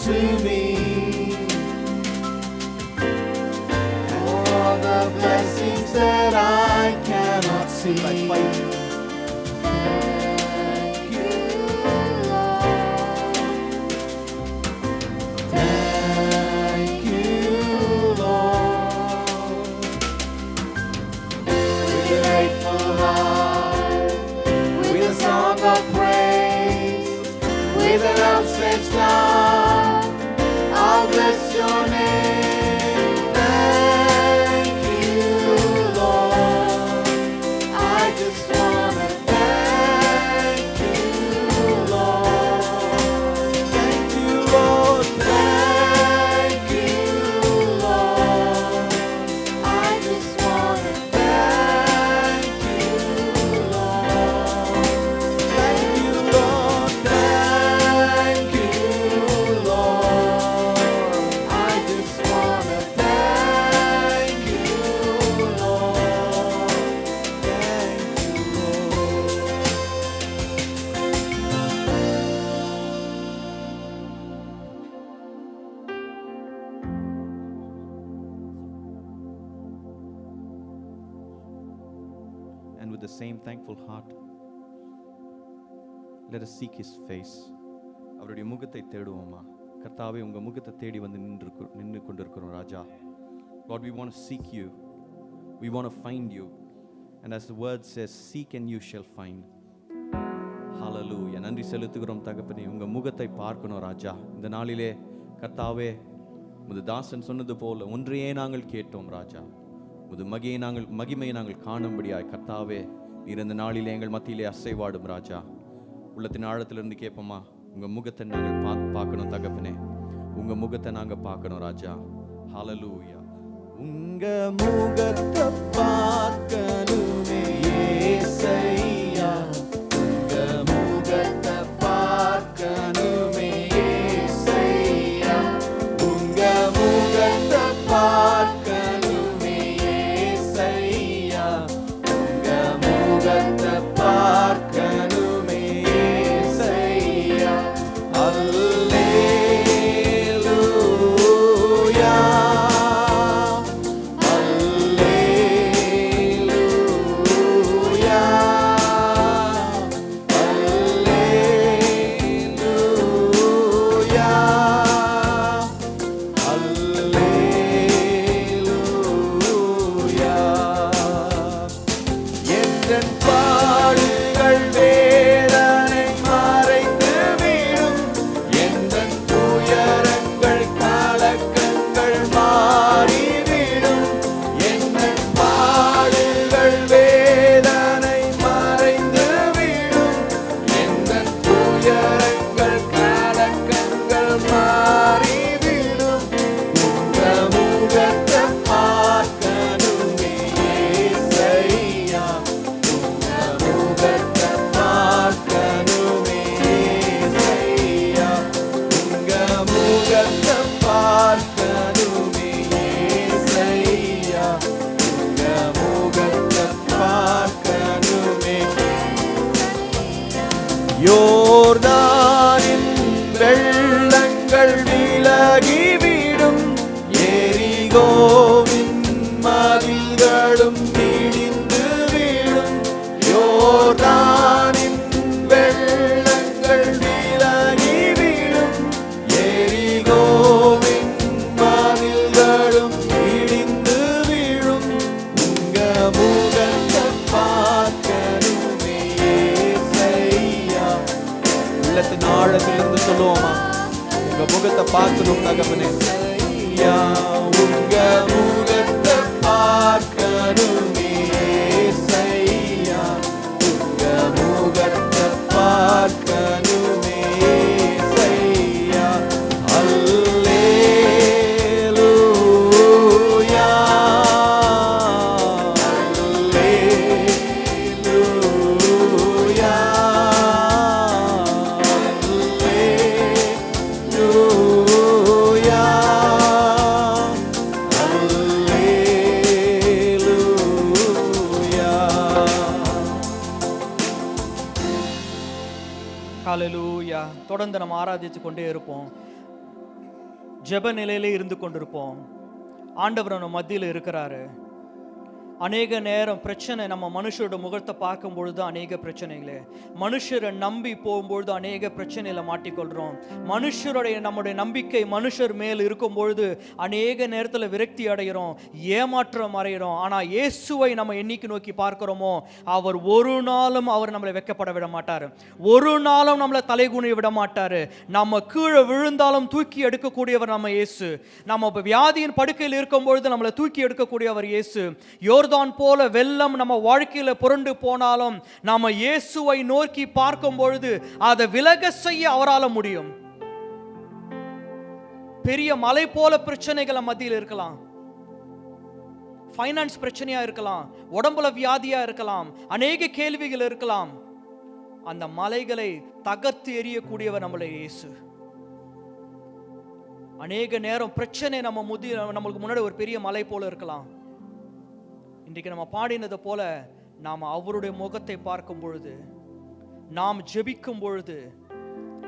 To me, for all the blessings that I cannot see. Thank you, Lord. Thank you, Lord. With a grateful heart, with a song of praise, with an outstretched arm, I'll bless your name. Thank you, Lord. I just wanna thank you, Lord. Thank you, Lord. Thank you, Lord. I just wanna thank you, Lord. Thank you, Lord. Thank you, Lord. I just wanna thank you, Lord. Thank you, And with the same thankful heart, let us seek his face. அவருடைய முகத்தை தேடுவோமா? கர்த்தாவே, உங்க முகத்தை தேடி வந்து நின்று கொண்டிருக்கிறோம் ராஜா. Lord, we want to seek you. We want to find you. And as the word says, seek and you shall find. Hallelujah. நன்றி செலுத்துகிறோம் தகப்பனே. உங்க முகத்தை பார்க்கணும் ராஜா. இந்த நாளிலே கர்த்தாவே, உமது தாசன் சொன்னது போல ஒன்றையே நாங்கள் கேட்டோம் ராஜா. உமது மகிமையை நாங்கள் காணும்படியாய் கர்த்தாவே, நீர் இந்த நாளிலே எங்கள் மத்தியிலே அசைவாடும் ராஜா. உள்ளத்தின் ஆழத்திலிருந்து கேட்போமா? உங்க முகத்தை நாங்கள் பார்க்கணும் தகப்பனே. உங்க முகத்தை நாங்கள் பார்க்கணும் ராஜா. ஹalleluya. உங்க முகத்தை பார்க்கணுமே ஏசையா, உங்க முகத்தை பார்க்கணுமே ஏசையா, உங்க முகத்தை பார்க்கணுமே ஏசையா, உங்க முகத்தை பார்க்கணுமே ஏசையா. அல்லேலூயா, அல்லேலூயா, அல்லேலூயா, அல்லேலூயா. எந்தன் பாடுகள் வேதனை மறைந்து விடும், எந்தன் துயரங்கள் கலக்கங்கள் மாறிவிடும், எந்தன் பாடுகள் வேதனை மறைந்து விடும், எந்தன் துயரங்கள் கலக்கங்கள் மாறிவிடும். உங்க முகத்தை பார்க்கணுமே ஏசையா, உங்க முகத்தை பார்க்கணுமே ஏசையா, உங்க முகத்தை பார்க்கணுமே ஏசையா, உங்க முகத்தை பார்க்கணுமே. யோர்தானின் வெள்ளங்கள் விலகிவிடும், எரிகோவின் மதில்களும் இடிந்து விடும், யோர்தானின் வெள்ளங்கள் விலகிவிடும், எரிகோவின் மதில்களும் இடிந்து விடும். உங்க முகத்தை பார்க்கணுமே ஏசையா. உள்ளத்தின் ஆழத்திலிருந்து சொல்லுவோமா, உங்க முகத்தை பார்க்கணும் தகவனே. ஐயா, உங்க முகத்தை பார்க்கணுமே ஏசையா, உங்க முகத்தை பார்க்கணுமே ஏசையா. அல்லேலூயா, அல்லேலூயா, அல்லேலூயா, அல்லேலூயா. ஹalleluya. தொடர்ந்து நம்ம ஆராதித்து கொண்டே இருப்போம், ஜெப நிலையிலே இருந்து கொண்டிருப்போம். ஆண்டவர் நம்ம மத்தியில் இருக்கிறாரு. அநேக நேரம் பிரச்சனை, நம்ம மனுஷரோட முகத்தை பார்க்கும் பொழுது அநேக பிரச்சனைகளே, மனுஷரை நம்பி போகும்பொழுது அநேக பிரச்சனையில மாட்டிக்கொள்கிறோம். மனுஷருடைய நம்முடைய நம்பிக்கை மனுஷர் மேல் இருக்கும் பொழுது அநேக நேரத்தில் விரக்தி அடைகிறோம், ஏமாற்றம் அடைகிறோம். ஆனால் இயேசுவை நம்ம என்னைக்கு நோக்கி பார்க்கிறோமோ அவர் ஒரு நாளும் அவர் நம்மளை வெட்கப்பட விட மாட்டார், ஒரு நாளும் நம்மளை தலைகுனிய விட மாட்டார். நம்ம கீழே விழுந்தாலும் தூக்கி எடுக்கக்கூடியவர் நம்ம இயேசு. நம்ம வியாதியின் படுக்கையில் இருக்கும் பொழுது நம்மளை தூக்கி எடுக்கக்கூடியவர் இயேசு. யோர்தான் போல வெள்ளம் நம்ம வாழ்க்கையில புரண்டு போனாலும் நாம இயேசுவை நோக்கி பார்க்கும் பொழுது அதை விலக செய்ய அவரால முடியும். பெரிய மலை போல பிரச்சனைகள் மத்தியில் இருக்கலாம், ஃபைனான்ஸ் பிரச்சனையா இருக்கலாம், உடம்புல வியாதியா இருக்கலாம், அநேக கேள்விகள் இருக்கலாம். அந்த மலைகளை தகர்த்து எறியக்கூடியவர் நம்மளுடைய இயேசு. அநேக நேரம் பிரச்சனை நம்மளுக்கு முன்னாடி ஒரு பெரிய மலை போல இருக்கலாம். இன்றைக்கு நம்ம பாடினது போல நாம் அவருடைய முகத்தை பார்க்கும் பொழுது, நாம் ஜெபிக்கும் பொழுது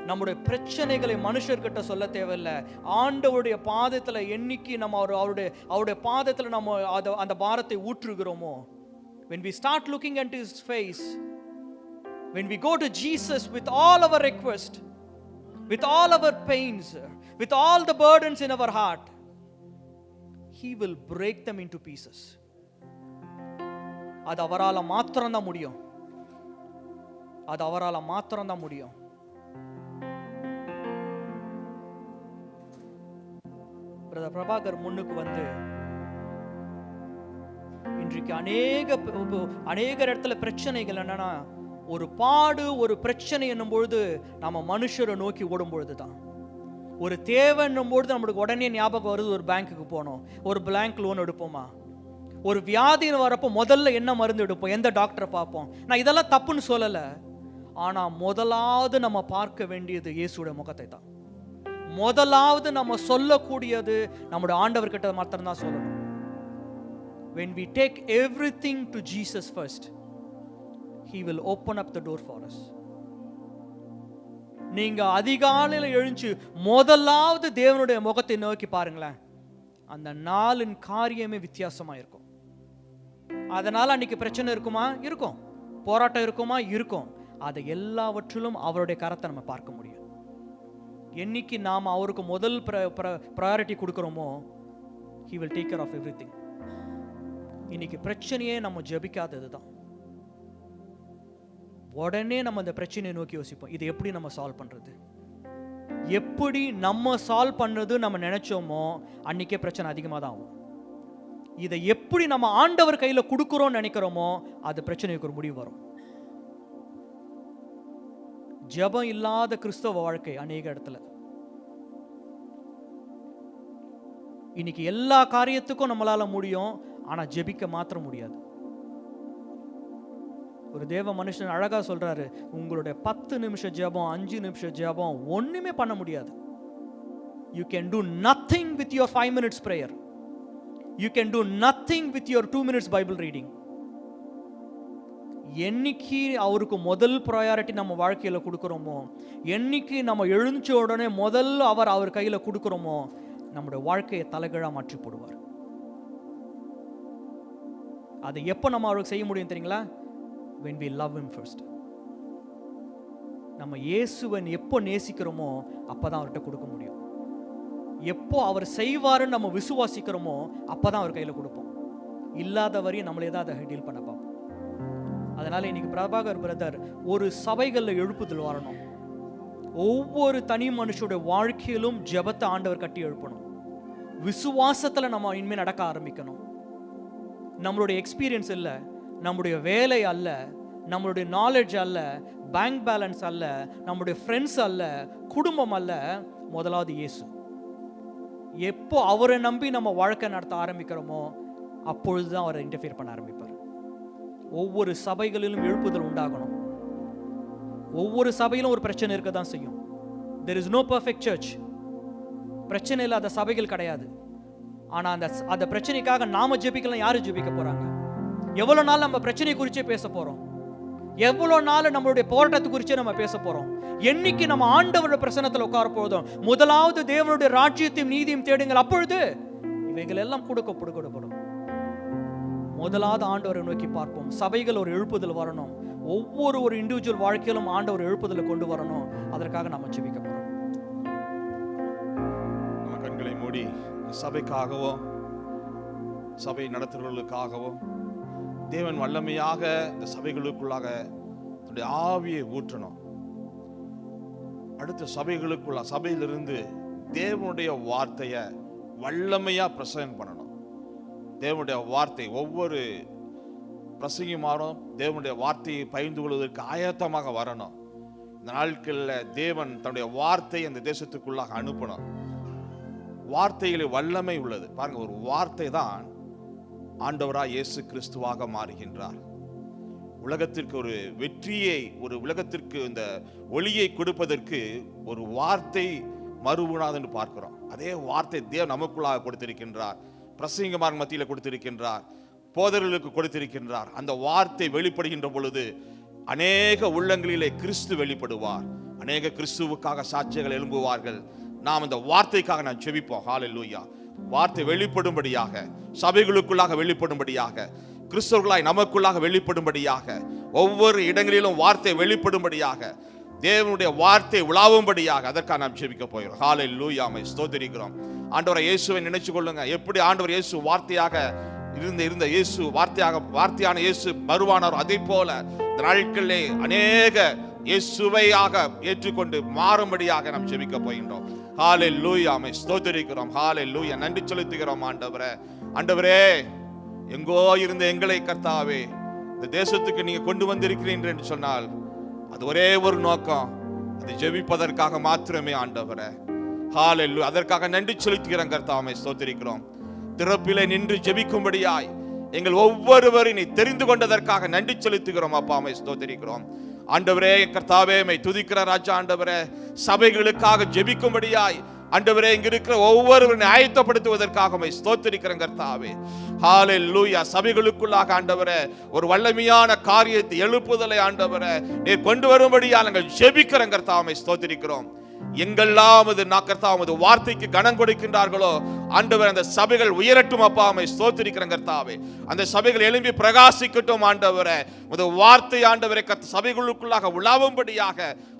நம்முடைய பிரச்சனைகளை மனுஷர்கிட்ட சொல்ல தேவையில்லை, ஆண்டவருடைய பாதத்தில் என்னைக்கு நம்ம அவருடைய பாதத்தில் நம்ம அந்த பாரத்தை ஊற்றுகிறோமோ, when we start looking into his face, when we go to Jesus with all our requests, with all our pains, with all the burdens in our heart, he will break them into pieces. அது அவரால் மாத்திரம்தான் முடியும், அது அவரால் மாத்திரம்தான் முடியும். Brother Prabhakar முன்னுக்கு வந்து இன்றைக்கு அநேக இடத்துல பிரச்சனைகள் என்னன்னா, ஒரு பாடு ஒரு பிரச்சனை என்னும் பொழுது நம்ம மனுஷரை நோக்கி ஓடும் பொழுதுதான், ஒரு தேவைன்னும் போது நம்மளுக்கு உடனே ஞாபகம் வருது, ஒரு பேங்க்குக்கு போனோம், ஒரு பேங்க் லோன் எடுப்போமா? ஒரு வியாதின்னு வரப்போ முதல்ல என்ன மருந்து எடுப்போம், எந்த டாக்டரை பார்ப்போம்? நான் இதெல்லாம் தப்புன்னு சொல்லலை, ஆனால் முதலாவது நம்ம பார்க்க வேண்டியது இயேசுடைய முகத்தை தான். முதலாவது நம்ம சொல்லக்கூடியது நம்முடைய ஆண்டவர்கிட்ட மாத்திரம்தான் சொல்லணும். When we take everything to Jesus first, He will open up the door for us. நீங்க அதிகாலையில் எழுந்து முதலாவது தேவனுடைய முகத்தை நோக்கி பாருங்களேன், அந்த நாளின் காரியமே வித்தியாசமா இருக்கும். அதனால அன்னைக்கு பிரச்சனை இருக்குமா? இருக்கும். போராட்டம் இருக்குமா? இருக்கும். அதை எல்லாவற்றிலும் அவருடைய கரத்தை நம்ம பார்க்க முடியும். என்னைக்கு நாம் அவருக்கு முதல் ப்ரையாரிட்டி கொடுக்குறோமோ, He will take care of everything. இன்னைக்கு பிரச்சனையே நம்ம ஜெபிக்காதது தான். உடனே நம்ம அந்த பிரச்சனையை நோக்கி யோசிப்போம், இது எப்படி நம்ம சால்வ் பண்றது? எப்படி நம்ம சால்வ் பண்றது நம்ம நினைச்சோமோ அன்னைக்கே பிரச்சனை அதிகமாக தான் ஆகும். இதை எப்படி நம்ம ஆண்டவர் கையில கொடுக்குறோம்னு நினைக்கிறோமோ அது பிரச்சனைக்கு ஒரு முடிவு வரும். ஜெபம் இல்லாத கிறிஸ்தவ வாழ்க்கை அநேக இடத்துல. இன்னைக்கு எல்லா காரியத்துக்கும் நம்மளால முடியும், ஆனா ஜெபிக்க மாத்திரம் முடியாது. ஒரு தேவ மனுஷன் அழகா சொல்றாரு, உங்களுடைய 10 நிமிஷம் ஜெபம், 5 நிமிஷம் ஜெபம் ஒண்ணுமே பண்ண முடியாது. You can do nothing with your 5 minutes prayer. You can do nothing with your 2 minutes Bible reading. என்னைக்கு அவருக்கு முதல் ப்ரையாரிட்டி நம்ம வாழ்க்கையில கொடுக்குறோமோ, என்னைக்கு நம்ம எழுந்த உடனே முதல்ல அவர் கையில கொடுக்குறோமோ, நம்முடைய வாழ்க்கையை தலைகீழா மாற்றி போடுவார். அதை எப்போ நம்ம அவருக்கு செய்ய முடியும் தெரியுங்களா? When we love Him first. நம்ம இயேசுவன் எப்போ நேசிக்கிறோமோ அப்பதான் அவர்கிட்ட கொடுக்க முடியும். எப்போ அவர் செய்வாருன்னு நம்ம விசுவாசிக்கிறோமோ அப்பதான் அவர் கையில கொடுப்போம். இல்லாத வரையும் நம்மளே தான் அதை டீல் பண்ண பார்ப்போம். அதனால இன்னைக்கு பிரபாகர் பிரதர் ஒரு சபைகளில் எழுப்புதல் வரணும். ஒவ்வொரு தனி மனுஷனுடைய வாழ்க்கையிலும் ஜெபத்தை ஆண்டவர் கட்டி எழுப்பணும். விசுவாசத்துல நம்ம இனிமேல் நடக்க ஆரம்பிக்கணும். நம்மளுடைய எக்ஸ்பீரியன்ஸ் இல்லை, நம்முடைய வேலை அல்ல, நம்மளுடைய நாலேஜ் அல்ல, பேங்க் பேலன்ஸ் அல்ல, நம்முடைய ஃப்ரெண்ட்ஸ் அல்ல, குடும்பம் அல்ல, முதலாவது இயேசு. எப்போ அவரை நம்பி நம்ம வாழ்க்கை நடத்த ஆரம்பிக்கிறோமோ அப்பொழுதுதான் அவரை இன்டர்ஃபியர் பண்ண ஆரம்பிப்பார். ஒவ்வொரு சபைகளிலும் எழுப்புதல் உண்டாகணும். ஒவ்வொரு சபையிலும் ஒரு பிரச்சனை இருக்க தான் செய்யும். There is no perfect church. பிரச்சனை இல்லாத சபைகள் கிடையாது. ஆனா அந்த பிரச்சனைக்காக நாம ஜெபிக்கலாம். யாரு ஜெபிக்க போறாங்க? எவ்வளவு நாள் நம்ம பிரச்சனை குறிச்சே பேச போறோம்? எவ்வளவு நாள் நம்மளுடைய போராட்டத்தை குறிச்சே நம்ம பேச போறோம்? என்னைக்கு நம்ம ஆண்டவருடைய பிரசன்னத்தில் உட்கார போதும், முதலாவது தேவனுடைய ராஜ்யத்தையும் நீதியும் தேடுங்கள், அப்பொழுது இவைகள் எல்லாம் கொடுக்கப்படும். முதலாவது ஆண்டவரை நோக்கி பார்ப்போம். சபைகள் ஒரு எழுப்புதல் வரணும். ஒரு இண்டிவிஜுவல் வாழ்க்கையிலும் ஆண்டவர் எழுப்புதலை கொண்டு வரணும். அதற்காக நம்ம ஜெபிக்க போறோம். நம்ம கண்களை மூடி சபைக்காகவோ சபை நடத்துகிறவர்களுக்காகவோ தேவன் வல்லமையாக இந்த சபைகளுக்குள்ளாக தன்னுடைய ஆவியை ஊற்றணும். அடுத்த சபையிலிருந்து தேவனுடைய வார்த்தையை வல்லமையா பிரசங்கம் பண்ணணும். தேவனுடைய வார்த்தை ஒவ்வொரு பிரசங்கிமாரும் தேவனுடைய வார்த்தையை பகிர்ந்து கொள்வதற்கு ஆயத்தமாக வரணும். இந்த நாட்களில் தேவன் தன்னுடைய வார்த்தையை அந்த தேசத்துக்குள்ளாக அனுப்பணும். வார்த்தையிலே வல்லமை உள்ளது. பாருங்க, ஒரு வார்த்தை தான் ஆண்டவராய் இயேசு கிறிஸ்துவாக மாறுகின்றார். உலகத்திற்கு ஒரு வெற்றியை, ஒரு உலகத்திற்கு இந்த ஒளியை கொடுப்பதற்கு ஒரு வார்த்தை மறுவுணாது என்று பார்க்கிறோம். அதே வார்த்தை தேவன் நமக்குள்ளாக கொடுத்திருக்கின்றார். பிரசங்கமார் மத்தியில் கொடுத்திருக்கின்றார், போதர்களுக்கு கொடுத்திருக்கின்றார். அந்த வார்த்தை வெளிப்படுகின்ற பொழுது அநேக உள்ளங்களிலே கிறிஸ்து வெளிப்படுவார். அநேக கிறிஸ்துவுக்காக சாட்சிகள் எழும்புவார்கள். நாம் அந்த வார்த்தைக்காக நான் ஜெபிப்போம். ஹல்லேலூயா. வார்த்தை வெளிப்படும்படியாக, சபைகளுக்குள்ளாக வெளிப்படும்படியாக, கிறிஸ்தவர்களாய் நமக்குள்ளாக வெளிப்படும்படியாக, ஒவ்வொரு இடங்களிலும் வார்த்தை வெளிப்படும்படியாக, தேவனுடைய வார்த்தை உலாவும்படியாக, அதற்காக நாம் ஜெபிக்க போகிறோம். ஹல்லேலூயா. ஸ்தோத்திரிக்கிறோம். ஆண்டவரை இயேசுவை நினைச்சு கொள்ளுங்க. எப்படி ஆண்டவர் இயேசு வார்த்தையாக இருந்த இயேசு வார்த்தையான இயேசு மறுவானார், அதே போல இந்த நாட்களிலே அநேக இயேசுவையாக ஏற்றுக்கொண்டு மாறும்படியாக நாம் ஜெபிக்க போகின்றோம். ஹல்லேலூயா. ஸ்தோத்திரிக்கிறோம். ஹல்லேலூயா. நன்றி செலுத்துகிறோம் ஆண்டவரே. எங்கோ இருந்த எங்களை கர்த்தாவே இந்த தேசத்துக்கு நீங்க கொண்டு வந்திருக்கிறீர்கள் என்று சொன்னால் அது ஒரே ஒரு நோக்கம், அது ஜெபிப்பதற்காக மாத்திரமே ஆண்டவரே. ஹalleluya. அதற்காக நன்றி செலுத்துகிறோம் கர்த்தாவே, ஸ்தோத்திரிக்கிறோம். திறப்பிலே நின்று ஜெபிக்கும்படியாய் எங்கள் ஒவ்வொருவரையும் நீ தெரிந்து கொண்டதற்காக நன்றி செலுத்துகிறோம் அப்பா, மை ஸ்தோத்திரிக்கிறோம். ஆண்டவரே கர்த்தாவே, மை துதிக்கிற ராஜா ஆண்டவரே, சபைகளுக்காக ஜெபிக்கும்படியாய் ஆண்டவரே இங்க இருக்கிற ஒவ்வொருவரையும் ஆயத்தப்படுத்துவதற்காக மை ஸ்தோத்திரிக்கிறேன் கர்த்தாவே. ஹalleluya. சபைகளுக்குள்ளாக ஆண்டவரே ஒரு வல்லமையான காரியத்தை எழுப்புதலை ஆண்டவரே நீர் கொண்டு வரும்படியால் நாங்கள் ஜெபிக்கிறோம் கர்த்தாவே, ஸ்தோத்திரிக்கிறோம். எங்கெல்லாம் கர்த்தாவே வார்த்தைக்கு கனம் கொடுக்கின்றார்களோ ஆண்டவர் அந்த சபைகள் உயரட்டும் அப்பா, மை ஸ்தோத்திரிக்கிறேன் கர்த்தாவே. அந்த சபைகள் எழும்பி பிரகாசிக்கட்டும் ஆண்டவரே. உமது வார்த்தை ஆண்டவரே சபைகளுக்குள்ளாக உலாவும்படியாக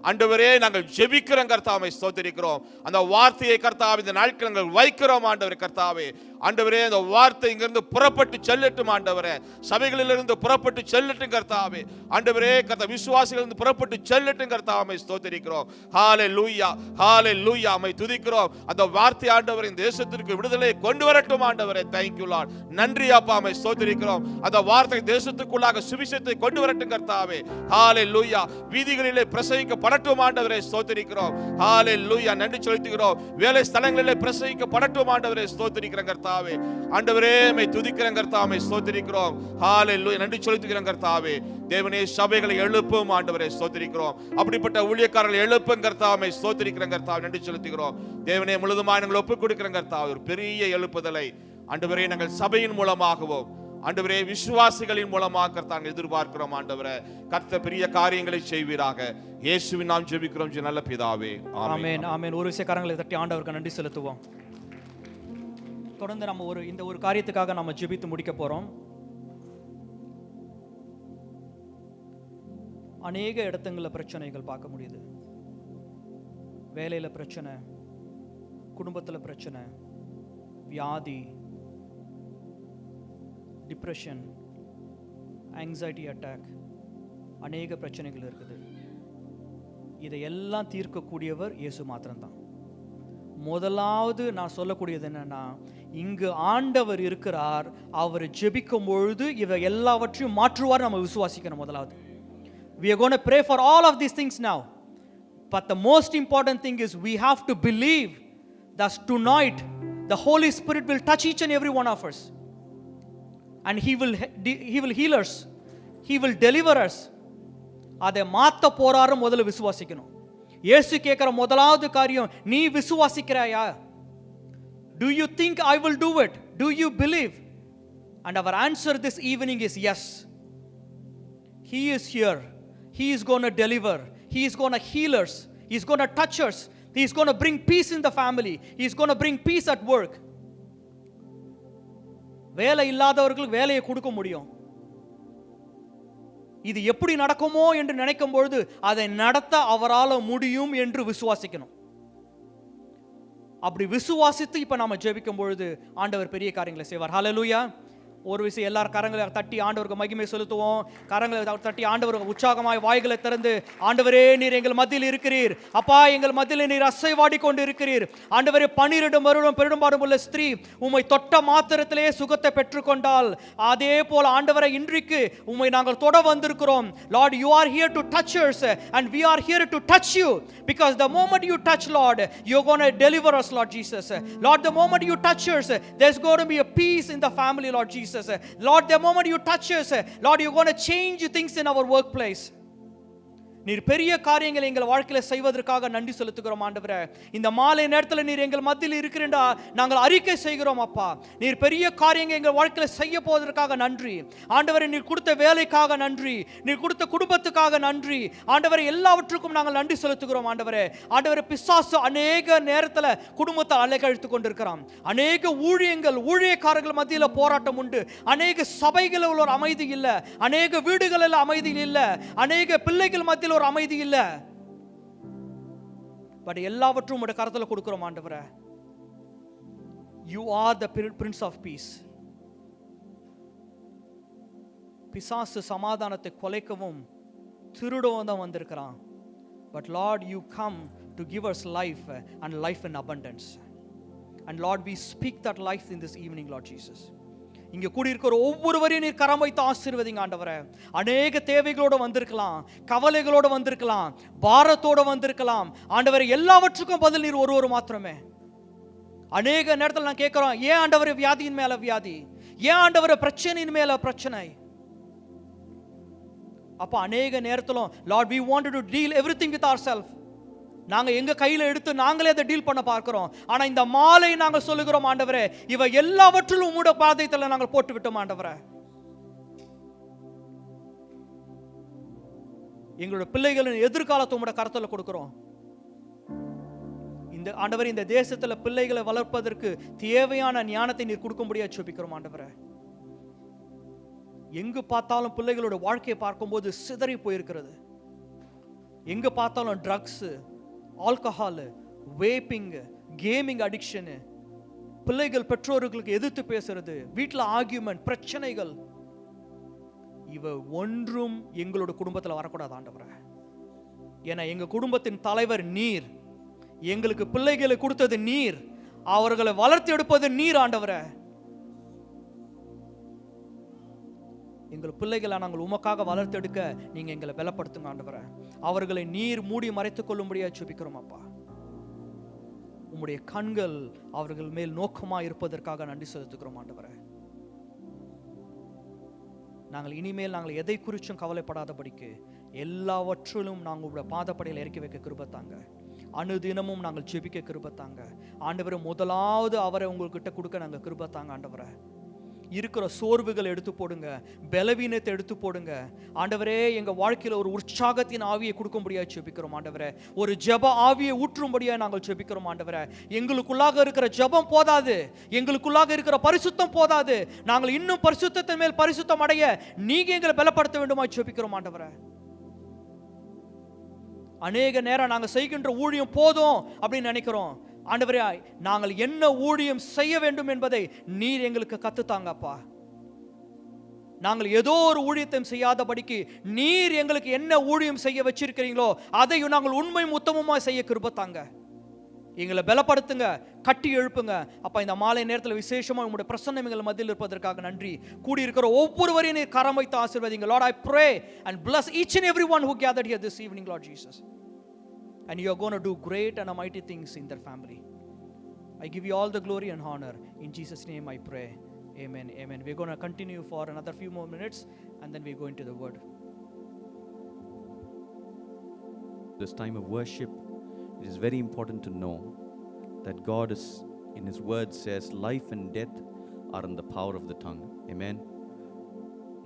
ஆண்டவரே நாங்கள் ஜெபிக்கிறோம் கர்த்தாவே, ஸ்தோத்திரிக்கிறோம். அந்த வார்த்தையை கர்த்தாவே இந்த நாட்கள் நாங்கள் வைக்கிறோம் ஆண்டவரே கர்த்தாவே. ஆண்டவரே அந்த வார்த்தை இங்கிருந்து புறப்பட்டு செல்லட்டும் ஆண்டவரே, சபைகளிலிருந்து புறப்பட்டு செல்லட்டும் கர்த்தாவே. ஆண்டவரே கர்த்தா விசுவாசிகளிலிருந்து புறப்பட்டு செல்லட்டும் கர்த்தாவே, ஸ்தோத்திரிக்கிறோம். ஹalleluya, ஹalleluya. மை துதிக்கிறோம். அந்த வார்த்தை ஆண்டவரே இந்த தேசத்திற்கு விடுதலை கொண்டு வரட்டும் ஆண்டவரே. thank you lord. நன்றி அப்பா, மை ஸ்தோத்திரிக்கிறோம். அந்த வார்த்தை தேசத்துக்குள்ளாக சுவிசேஷத்தை கொண்டு வரட்டும் கர்த்தாவே. ஹalleluya. வீதிகளிலே பிரசங்கிக்கப்படட்டும் ஆண்டவரே, ஸ்தோத்திரிக்கிறோம். ஹalleluya. நன்றி செலுத்துகிறோம். வேலை ஸ்தலங்களிலே பிரசங்கிக்கப்படட்டும் ஆண்டவரே, ஸ்தோத்திரிக்கிறேன் கர்த்தாவே. ஆண்டவரே மை துதிக்கிறேன் கர்த்தாவே, ஸ்தோத்திரிக்கிறோம். ஹalleluya. நன்றி செலுத்துகிறேன் கர்த்தாவே. தேவனே சபைகளை எழுப்பும் ஆண்டவரே, ஸ்தோத்திரிக்கிறோம். அப்படிப்பட்ட ஊழியக்காரர்களை எழுப்பும் கர்த்தாவே, ஸ்தோத்திரிக்கிறேன் கர்த்தாவே. நன்றி செலுத்துகிறோம். தேவனே முழுதுமாய் நாங்கள் ஒப்புக் கொடுக்கிறோம் கர்த்தாவே. ஒரு பெரிய எழுப்புதலை ஆண்டவரே நாங்கள் சபையின் மூலமாகவும் ஆண்டவரே விசுவாசிகளின் மூலமாக கர்த்தாவே எதிர்பார்க்கிறோம் ஆண்டவரே. கர்த்தர் பெரிய காரியங்களை செய்வீராக. இயேசுவின் நாமத்தில் ஜெபிக்கிறோம் நல்ல பிதாவே, ஆமென், ஆமென். ஒரு விஷயக்காரங்களை தட்டி ஆண்டவருக்கு நன்றி செலுத்துவோம். தொடர்ந்து நம்ம இந்த ஒரு காரியத்துக்காக நம்ம ஜெபித்து முடிக்க போறோம். அநேக இடத்துல பிரச்சனைகள் பார்க்க முடியுது. வேலையில பிரச்சனை, குடும்பத்துல பிரச்சனை, வியாதி, டிப்ரெஷன், ஆங்ஸைட்டி அட்டாக், அநேக பிரச்சனைகள் இருக்குது. இதையெல்லாம் தீர்க்கக்கூடியவர் இயேசு மாத்திரம்தான். முதலாவது நான் சொல்லக்கூடியது என்னன்னா, இங்கு ஆண்டவர் இருக்கிறார். அவர் ஜெபிக்கும் பொழுது இவை எல்லாவற்றையும் மாற்றுவார். நம்ம விசுவாசிக்கணும். முதலாவது we are going to pray for all of these things now, but the most important thing is we have to believe that tonight the Holy Spirit will touch each and every one of us, and he will heal us, he will deliver us. அதை மாத்த போறாரு. முதல்ல விசுவாசிக்கணும். இயேசு கேட்கிற முதலாவது காரியம், நீ விசுவாசிக்கிறாயா? Do you think I will do it? Do you believe? And our answer this evening is yes. He is here. He is going to deliver. He is going to heal us. He is going to touch us. He is going to bring peace in the family. He is going to bring peace at work. வேலை இல்லாதவர்களுக்கு வேலையை கொடுக்க முடியும். இது எப்படி நடக்குமோ என்று நினைக்கும் பொழுது அதை நடத்த அவரால் முடியும் என்று விசுவாசிக்கணும். அப்படி விசுவாசித்து இப்ப நாம ஜெபிக்கும் பொழுது ஆண்டவர் பெரிய காரியங்களை செய்வார். ஹல்லேலூயா. ஒரு விஷயம் எல்லாரும் கரங்களை தட்டி ஆண்டவருக்கு மகிமை செலுத்துவோம். கரங்களை தட்டி ஆண்டவருக்கு உற்சாகமாய் வாய்களை திறந்து, ஆண்டவரே நீர் எங்கள் மத்தியில் இருக்கிறீர் அப்பா, எங்கள் மத்தியில் நீர் அசைவாடி கொண்டு இருக்கிறீர் ஆண்டவரே. 12 வருடம் பெரும்பாடும் உள்ள ஸ்திரீ உம்மை தொட்ட மாத்திரத்திலே சுகத்தை பெற்றுக்கொண்டால், அதே போல ஆண்டவரை இன்றைக்கு உம்மை நாங்கள் தொட வந்திருக்கிறோம். Lord, you are here to touch us and we are here to touch you, because the moment you touch, Lord, you're going to deliver us, Lord Jesus. Lord, the moment you touch us, there's going to be a peace in the family, Lord Jesus. Lord, the moment you touch us, Lord, you're going to change things in our workplace. நீர் பெரிய காரியங்களை எங்கள் வாழ்க்கையில செய்வதற்காக நன்றி செலுத்துகிறோம் ஆண்டவரே. இந்த மாலை நேரத்தில் நீர் எங்கள் மத்தியில் இருக்கிறீண்டா நாங்கள் அறிக்கை செய்கிறோம் அப்பா. நீர் பெரிய காரியங்களை எங்கள் வாழ்க்கையில செய்ய போவதற்காக நன்றி ஆண்டவரே. நீர் கொடுத்த வேலைக்காக நன்றி, நீர் கொடுத்த குடும்பத்துக்காக நன்றி ஆண்டவரே. எல்லாவற்றுக்கும் நாங்கள் நன்றி செலுத்துகிறோம் ஆண்டவரே. ஆண்டவரே, பிசாசு அநேக நேரத்தில் குடும்பத்தை அலைக்கழித்து கொண்டிருக்கிறான். அநேக ஊழியக்காரர்கள் மத்தியில் போராட்டம் உண்டு. அநேக சபைகளில் ஒரு அமைதி இல்லை, அநேக வீடுகளில் அமைதி இல்லை, அநேக பிள்ளைகள் மத்தியில் ஒரு அமைதி இல்ல. பட் எல்லாவற்றும் உடைய கரத்துல கொடுக்கிறோம் ஆண்டவரே. You are the Prince of Peace. பிசாசு சமாதானத்தை கொலைக்கவும் திருடவும் தான் வந்திருக்கிறான். But Lord, you come to give us life and life in abundance. And Lord, we speak that life in this evening, Lord Jesus. இங்க கூடியிருக்கிற ஒவ்வொருவரையும் நீர் கரம் வைத்து ஆசீர்வதிங்க ஆண்டவரே. அநேக தேவைகளோட வந்திருக்கலாம், கவலைகளோட வந்திருக்கலாம், பாரத்தோட வந்திருக்கலாம் ஆண்டவரே. எல்லாவற்றுக்கும் பதில் நீர் ஒருவர் மாத்திரமே. அநேக நேரத்தில் நான் கேட்கிறோம், ஏன் ஆண்டவரே வியாதியின் மேல வியாதி, ஏன் ஆண்டவரே பிரச்சனையின் மேல பிரச்சனை. அப்ப அநேக நேரத்திலும் Lord we wanted to deal everything with ourselves. நாங்க எங்க கையில எடுத்து நாங்களே அதை டீல் பண்ண பார்க்கிறோம். ஆனா இந்த மாலை நாங்கள் சொல்லுகிறோம் ஆண்டவரே, இவ எல்லாவற்றிலும் உம்முடைய பாதத்தில் நாங்கள் போட்டு விட்டோம் ஆண்டவரே. எங்களுடைய பிள்ளைகளின் எதிர்காலத்தை உம்முடைய கரத்துல கொடுக்கிறோம். இந்த ஆண்டவரே, இந்த தேசத்துல பிள்ளைகளை வளர்ப்பதற்கு தேவையான ஞானத்தை நீர் கொடுக்கும்படியா ஜெபிக்கிறோம் ஆண்டவரே. எங்கு பார்த்தாலும் பிள்ளைகளோட வாழ்க்கையை பார்க்கும்போது சிதறி போயிருக்கிறது. எங்க பார்த்தாலும் drugs, alcohol, vaping, gaming addiction, பிள்ளைகள் பெற்றோர்களுக்கு எதிர்த்து பேசுறது, வீட்டில் ஆர்கியூமெண்ட், பிரச்சனைகள், இவ ஒன்றும் எங்களோட குடும்பத்தில் வரக்கூடாது ஆண்டவரே. ஏன்னா எங்க குடும்பத்தின் தலைவர் நீர், எங்களுக்கு பிள்ளைகளை கொடுத்தது நீர், அவர்களை வளர்த்து எடுப்பது நீர் ஆண்டவரே. எங்கள் பிள்ளைகளை நாங்கள் உமக்காக வளர்த்தெடுக்க நீங்க எங்களை பலப்படுத்துங்க ஆண்டவரே. அவர்களை நீர் மூடி மறைத்துக் கொள்ளும்படியா ஜெபிக்கிறோம் அப்பா. உம்முடைய கண்கள் அவர்கள் மேல் நோக்கமா இருப்பதற்காக நன்றி செலுத்துகிறோம் ஆண்டவரே. நாங்கள் இனிமேல் நாங்கள் எதை குறிச்சும் கவலைப்படாதபடிக்கு எல்லாவற்றிலும் நாங்கள் உங்களுடைய பாதப்படையில் இறக்கி வைக்க கிருபத்தாங்க. அனுதினமும் நாங்கள் ஜெபிக்க கிருபத்தாங்க ஆண்டவரே. முதலாவது அவரை உங்கள்கிட்ட கொடுக்க நாங்கள் கிருபத்தாங்க ஆண்டவரே. இருக்கிற சோர்வுகள் எடுத்து போடுங்க, பலவீனத்தை எடுத்து போடுங்க ஆண்டவரே. எங்க வாழ்க்கையில ஒரு உற்சாகத்தின் ஆவியை கொடுக்கும்படியா ஜெபிக்கிறோம் ஆண்டவரே. ஒரு ஜெப ஆவியை ஊற்றும்படியா நாங்கள் ஜெபிக்கிறோம் ஆண்டவரே. எங்களுக்குள்ளாக இருக்கிற ஜெபம் போதாது, எங்களுக்குள்ளாக இருக்கிற பரிசுத்தம் போதாது. நாங்கள் இன்னும் பரிசுத்தத்தின் மேல் பரிசுத்தம் அடைய நீங்க எங்களை பலப்படுத்த வேண்டுமா ஜெபிக்கிறோம் ஆண்டவரே. அநேக நேரம் நாங்கள் செய்கின்ற ஊழியம் போதும் அப்படின்னு நினைக்கிறோம் ஆண்டவரே. நாங்கள் என்ன ஊழியம் செய்ய வேண்டும் என்பதை நீர் எங்களுக்கு கத்துத்தாங்கப்பா. நாங்கள் ஏதோ ஒரு ஊழியத்தையும் செய்யாதபடிக்கு நீர் எங்களுக்கு என்ன ஊழியம் செய்ய வச்சிருக்கிறீங்களோ அதையும் நாங்கள் உண்மை உத்தமமா செய்ய கிருபத்தாங்க. எங்களை பலப்படுத்துங்க, கட்டி எழுப்புங்க அப்பா. இந்த மாலை நேரத்தில் விசேஷமா உங்களுடைய பிரசன்னம் எங்கள் மத்தியில் இருப்பதற்காக நன்றி. கூடியிருக்கிற ஒவ்வொருவரையும் நீர் கரம் வைத்து ஆசீர்வதிங்க. Lord, I pray and bless each and everyone who gathered here this evening, Lord Jesus. And you are going to do great and mighty things in their family. I give you all the glory and honor. In Jesus' name I pray. Amen. Amen. We're going to continue for another few more minutes and then we go into the word. This time of worship, it is very important to know that God is, in His word says, life and death are in the power of the tongue. Amen.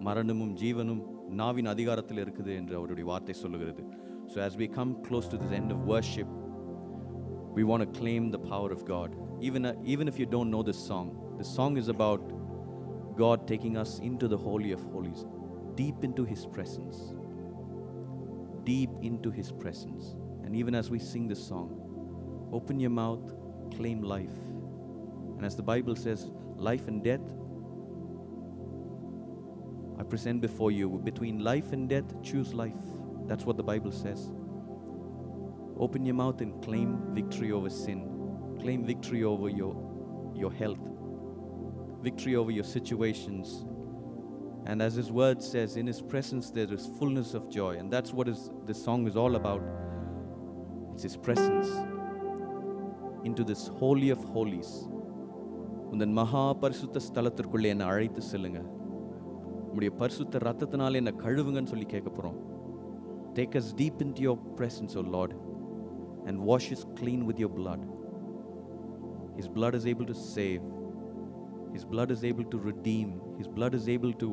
மரணமும் ஜீவனும் நாவின் அதிகாரத்தில் இருக்குது என்று அவருடைய வார்த்தை சொல்லுகிறது. So as we come close to the end of worship, we want to claim the power of God. Even if you don't know this song is about God taking us into the Holy of Holies, deep into His presence. Deep into His presence. And even as we sing this song, open your mouth, claim life. And as the Bible says, life and death, I present before you, between life and death, choose life. That's what the Bible says. Open your mouth and claim victory over sin. Claim victory over your health. Victory over your situations. And as His word says, in His presence there is fullness of joy. And that's what this song is all about. It's His presence. Into this Holy of Holies. உந்தன் மகா பரிசுத்த ஸ்தலத்திற்குள்ளே என்னை அழைத்து செல்லுங்க. உம்முடைய பரிசுத்த ரத்தத்தினாலே என்னை கழுவுங்கன்னு சொல்லி கேட்க போறோம். Take us deep into your presence, O Lord, and wash us clean with your blood. His blood is able to save. His blood is able to redeem. His blood is able to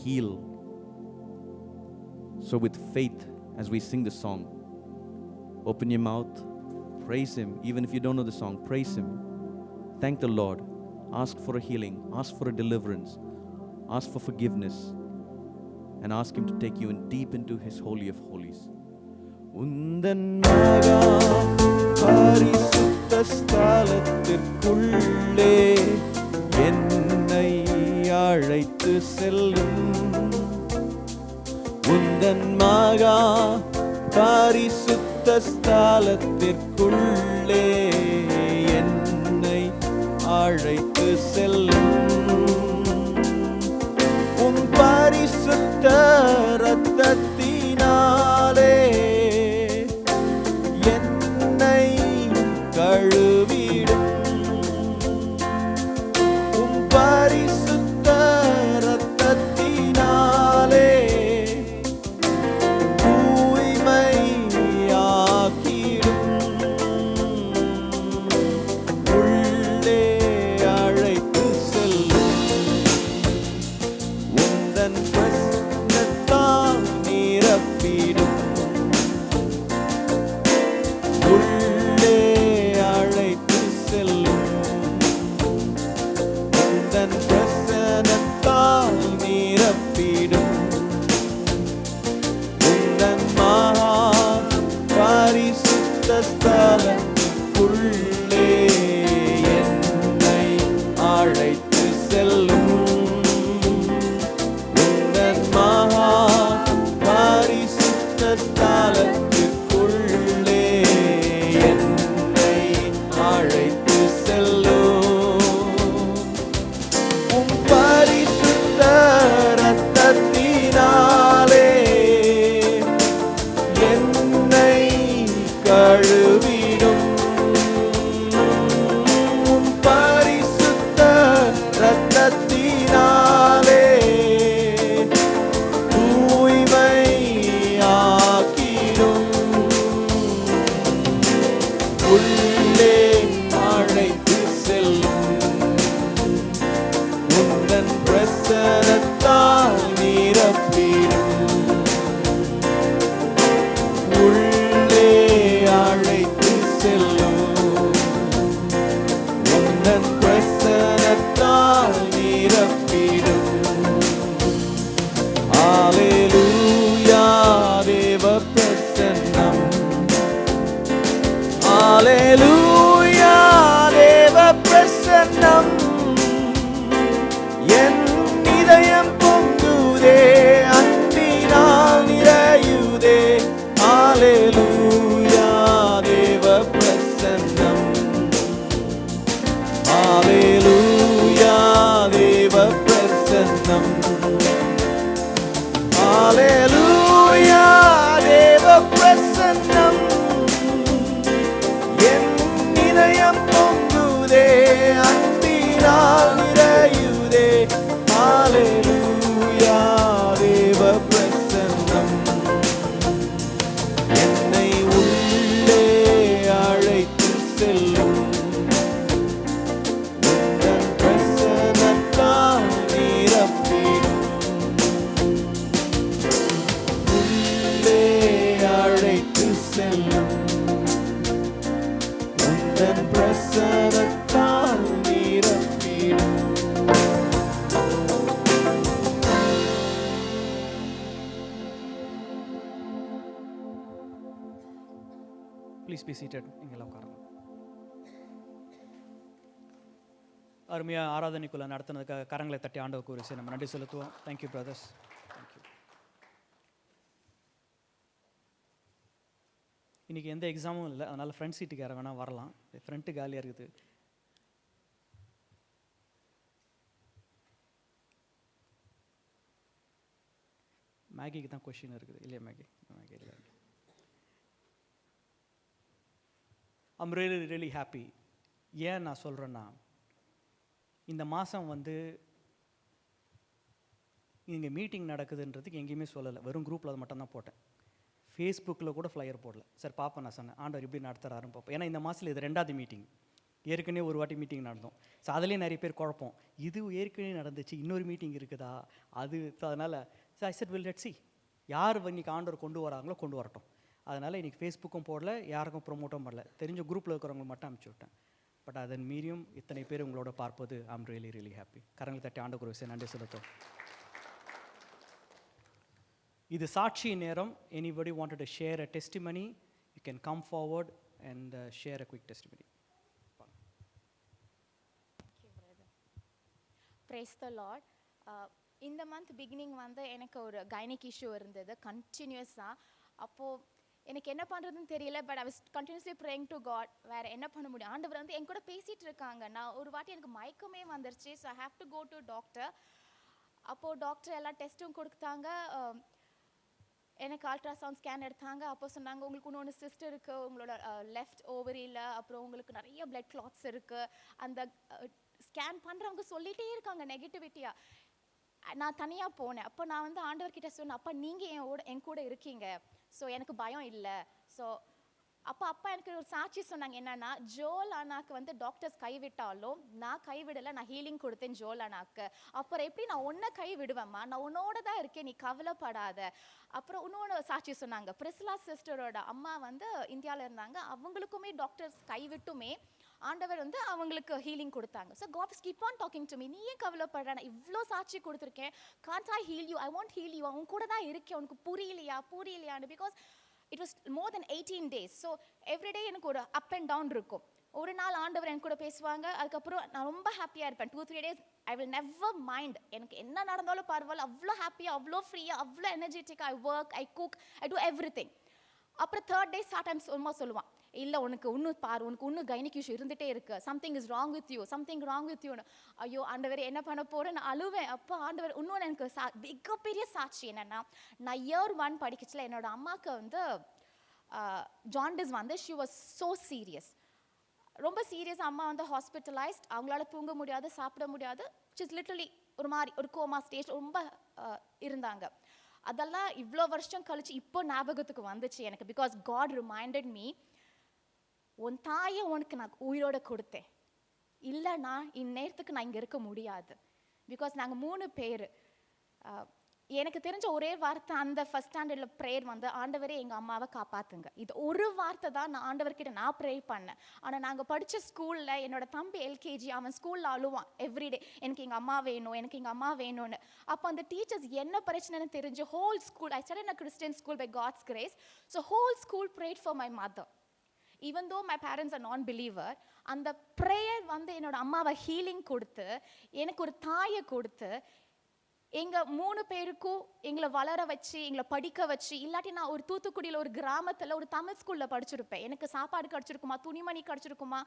heal. So with faith, as we sing the song, open your mouth, praise Him. Even if you don't know the song, praise Him. Thank the Lord. Ask for a healing. Ask for a deliverance. Ask for forgiveness. And ask Him to take you in deep into His Holy of Holies. உந்தன் மகா பரிசுத்த ஸ்தலத்திற்குள்ளே என்னை அழைத்து செல்லும். உந்தன் மகா பரிசுத்த ஸ்தலத்திற்குள்ளே என்னை அழைத்து செல்லும். இரத்தத்தினாலே என்னை கழுவிடும். உம் பரிசுத்த இரத்தத்தினாலே தூய்மையாக்கிடும். உள்ளே அழைத்து செல்லும் உந்தன் பிரசன்னத்தால் நிரப்பிடும். உள்ளே அழைத்து செல்லும் உந்தன் பிரசன்னத்தால் நிரப்பிடும். உந்தன் மகா பரிசுத்த ஸ்தலத்துக்குள்ளே என்னை அழைத்து செல்லும். உந்தன் மகா பரிசுத்த ஸ்தலத்துக்குள்ளே என்னை அழைத்து செல்லும். உம் பரிசுத்த இரத்தத்தினாலே என்னை கழுவிடும். உம் பரிசுத்த இரத்தத்தினாலே தூய்மையாக்கிடும். உள்ளே அழைத்து செல்லும் உந்தன் பிரசன்னத்தால் நிரப்பிடும். உள்ளே அழைத்து செல்லும் உந்தன் பிரசன்னத்தால் நிரப்பிடும். ஹalleluya தேவ பிரசன்னம். ஹalleluya தேவ பிரசன்னம். என் இதயம் பொங்குதே, அன்பினால் நிறையுதே. ஹalleluya தேவ பிரசன்னம். ஹalleluya தேவ பிரசன்னம். ஹalleluya தேவ பிரசன்னம். என் இதயம் பொங்குதே, அன்பினால் நிறையுதே. ஹalleluya தேவ பிரசன்னம். என்னை உள்ளே அழைத்து செல்லும் உந்தன் பிரசன்னத்தால் நிரப்பிடும். உள்ளே அழைத்து செல்லும் உந்தன் பிரசன்னத்தால் நிரப்பிடும். Please be seated. இங்கெல்லாம் உட்காருங்க. அருமையாக ஆராதனைக்குள்ளே நடத்துனதுக்காக கரங்களை தட்டி ஆண்டவருக்கு ஒரு விஷயம் நம்ம நன்றி செலுத்துவோம். Thank you brothers. தேங்க்யூ. இன்றைக்கி எந்த எக்ஸாமும் இல்லை, அதனால் ஃப்ரண்ட் சீட்டுக்கு யாரை வேணால் வரலாம். ஃப்ரண்ட்டு காலியாக இருக்குது. மேகிக்கு தான் கொஷின் இருக்குது இல்லையா? மேகி இல்லை. I'm really happy. ஏன் நான் சொல்கிறேன்னா, இந்த மாதம் வந்து இங்கே மீட்டிங் நடக்குதுன்றதுக்கு எங்கேயுமே சொல்லலை. வெறும் குரூப்பில் அது மட்டும் தான் போட்டேன். ஃபேஸ்புக்கில் கூட ஃப்ளையர் போடல. சார் பார்ப்பேன், நான் சொன்னேன் ஆண்டவர் எப்படி நடத்துகிறாருன்னு பார்ப்போம். ஏன்னா இந்த மாதத்தில் இது 2வது மீட்டிங். ஏற்கனவே ஒரு வாட்டி மீட்டிங் நடந்தோம். ஸோ அதுலேயே நிறைய பேர் குழப்பம், இது ஏற்கனவே நடந்துச்சு, இன்னொரு மீட்டிங் இருக்குதா அது. அதனால் ஐ செட் வில் லெட்ஸ் see யார் இன்றைக்கி ஆண்டவர் கொண்டு வராங்களோ கொண்டு வரட்டும். அதனால் இன்றைக்கி ஃபேஸ்புக்கும் போடல, யாருக்கும் ப்ரொமோட்டும் பண்ணல. தெரிஞ்ச குரூப்பில் இருக்கிறவங்க மட்டும் அனுப்பிச்சி விட்டேன். பட் அதன் மீறியும் இத்தனை பேர் உங்களோட பார்ப்பது ஐம் ரியலி ஹாப்பி. கரங்களை தட்டி ஆண்டவர் ஒரு விஷயம் நன்றி செலுத்தும். இது சாட்சி நேரம். Anybody wanted to share a testimony, you can come forward and share a quick testimony. Praise the Lord. இந்த மந்த் பிகினிங் வந்து எனக்கு ஒரு கைனிக் இஷ்யூ இருந்தது கண்டினியூஸாக. அப்போது எனக்கு என்ன பண்ணுறதுன்னு தெரியல. But I was continuously praying to God. வேறு என்ன பண்ண முடியும்? ஆண்டவர் வந்து என் கூட பேசிகிட்டு இருக்காங்க. நான் ஒரு வாட்டி எனக்கு மயக்கமே வந்துருச்சு. So I have to go to doctor. அப்போது டாக்டர் எல்லா டெஸ்ட்டும் கொடுத்தாங்க. எனக்கு அல்ட்ராசவுண்ட் ஸ்கேன் எடுத்தாங்க. அப்போ சொன்னாங்க, உங்களுக்கு இன்னொன்று சிஸ்ட் இருக்குது, உங்களோட லெஃப்ட் ஓவரியில், அப்புறம் உங்களுக்கு நிறைய பிளட் கிளாட்ஸ் இருக்குது. அந்த ஸ்கேன் பண்ணுறவங்க சொல்லிகிட்டே இருக்காங்க நெகட்டிவிட்டியாக. நான் தனியாக போனேன். அப்போ நான் வந்து ஆண்டவர்கிட்ட சொன்னேன், அப்பா நீங்கள் என் கூட இருக்கீங்க, ஸோ எனக்கு பயம் இல்லை. ஸோ அப்பா எனக்கு ஒரு சாட்சி சொன்னாங்க, என்னன்னா ஜோல் அண்ணாக்கு வந்து டாக்டர்ஸ் கைவிட்டாலும் நான் கைவிடலை, நான் ஹீலிங் கொடுத்தேன் ஜோல் அண்ணாக்கு. அப்புறம் எப்படி நான் உன்னை கைவிடுவேம்மா, நான் உன்னோட தான் இருக்கேன், நீ கவலைப்படாத. அப்புறம் இன்னொன்று சாட்சி சொன்னாங்க, பிரிஸ்லா சிஸ்டரோட அம்மா வந்து இந்தியாவில் இருந்தாங்க, அவங்களுக்குமே டாக்டர்ஸ் கைவிட்டுமே ஆண்டவர் வந்து அவங்களுக்கு ஹீலிங் கொடுத்தாங்க. So God keep on talking to me, நீ ஏன் கவலைப்படுற, நான் இவ்வளோ சாட்சி கொடுத்துருக்கேன், can't I heal you, I want heal you, உன் கூட தான் இருக்கேன், உனக்கு புரியலையான்னு. Because it was more than 18 days. So every day எனக்கு ஒரு up and down இருக்கும். ஒரு நாள் ஆண்டவர் என் கூட பேசுவாங்க, அதுக்கப்புறம் நான் ரொம்ப ஹாப்பியாக இருப்பேன். 2-3 days I will never mind, எனக்கு என்ன நடந்தாலும் பரவாயில்ல, அவ்வளோ ஹாப்பியாக, அவ்வளோ ஃப்ரீயாக, அவ்வளோ எனர்ஜெட்டிக்காக, I work, I cook, I do everything. அப்புறம் 3rd day ஸ்டார்ட் டைம் சொல்லுவான், இல்லை உனக்கு இன்னும் பாரு, உனக்கு இன்னும் கைனிக் இஷ்யூ இருந்துகிட்டே இருக்கு, something is wrong with you, something wrong with யூன்னு. ஐயோ ஆண்டவர் என்ன பண்ண போகிறேன், நான் அழுவேன். அப்போ ஆண்டவர் இன்னொன்று எனக்கு மிகப்பெரிய சாட்சி என்னென்னா, நான் இயர் 1 படிக்கச்சில் என்னோட அம்மாவுக்கு வந்து ஜாண்டிஸ் வந்து ஷி வாஸ் ஸோ சீரியஸ், ரொம்ப சீரியஸ். அம்மா வந்து ஹாஸ்பிட்டலைஸ்ட், அவங்களால தூங்க முடியாது, சாப்பிட முடியாது, இட்ஸ் லிட்டரலி ஒரு மாதிரி ஒரு கோமா ஸ்டேஜ் ரொம்ப இருந்தாங்க. அதெல்லாம் இவ்வளோ வருஷம் கழிச்சு இப்போ ஞாபகத்துக்கு வந்துச்சு எனக்கு. பிகாஸ் காட் ரிமைண்டட் மீ, உன் தாயை உனக்கு நான் உயிரோட கொடுத்தேன், இல்லைன்னா இந்நேரத்துக்கு நான் இங்கே இருக்க முடியாது. பிகாஸ் நாங்கள் 3 பேர். எனக்கு தெரிஞ்ச ஒரே வார்த்தை அந்த ஃபஸ்ட் ஸ்டாண்டர்டில் ப்ரேயர் வந்து, ஆண்டவரே எங்கள் அம்மாவை காப்பாற்றுங்க. இது ஒரு வார்த்தை தான் நான் ஆண்டவர்கிட்ட நான் ப்ரே பண்ணேன். ஆனால் நாங்கள் படித்த ஸ்கூலில் என்னோட தம்பி LKG, அவன் ஸ்கூலில் அழுவான் எவ்ரிடே, எனக்கு எங்கள் அம்மா வேணும், எனக்கு எங்கள் அம்மா வேணும்னு. அப்போ அந்த டீச்சர்ஸ் என்ன பிரச்சனைன்னு தெரிஞ்சு whole school, I studied in a Christian school by God's grace, so whole school prayed for my mother. Even though my parents are non-believer, அந்த ப்ரேயர் வந்து என்னோட அம்மாவை ஹீலிங் கொடுத்து, எனக்கு ஒரு தாயை கொடுத்து, எங்கள் 3 பேருக்கும் எங்களை வளர வச்சு, எங்களை படிக்க வச்சு. இல்லாட்டி நான் ஒரு தூத்துக்குடியில் ஒரு கிராமத்தில் ஒரு தமிழ் ஸ்கூலில் படிச்சிருப்பேன். எனக்கு சாப்பாடு கிடச்சிருக்குமா, துணிமணி கிடச்சிருக்குமா,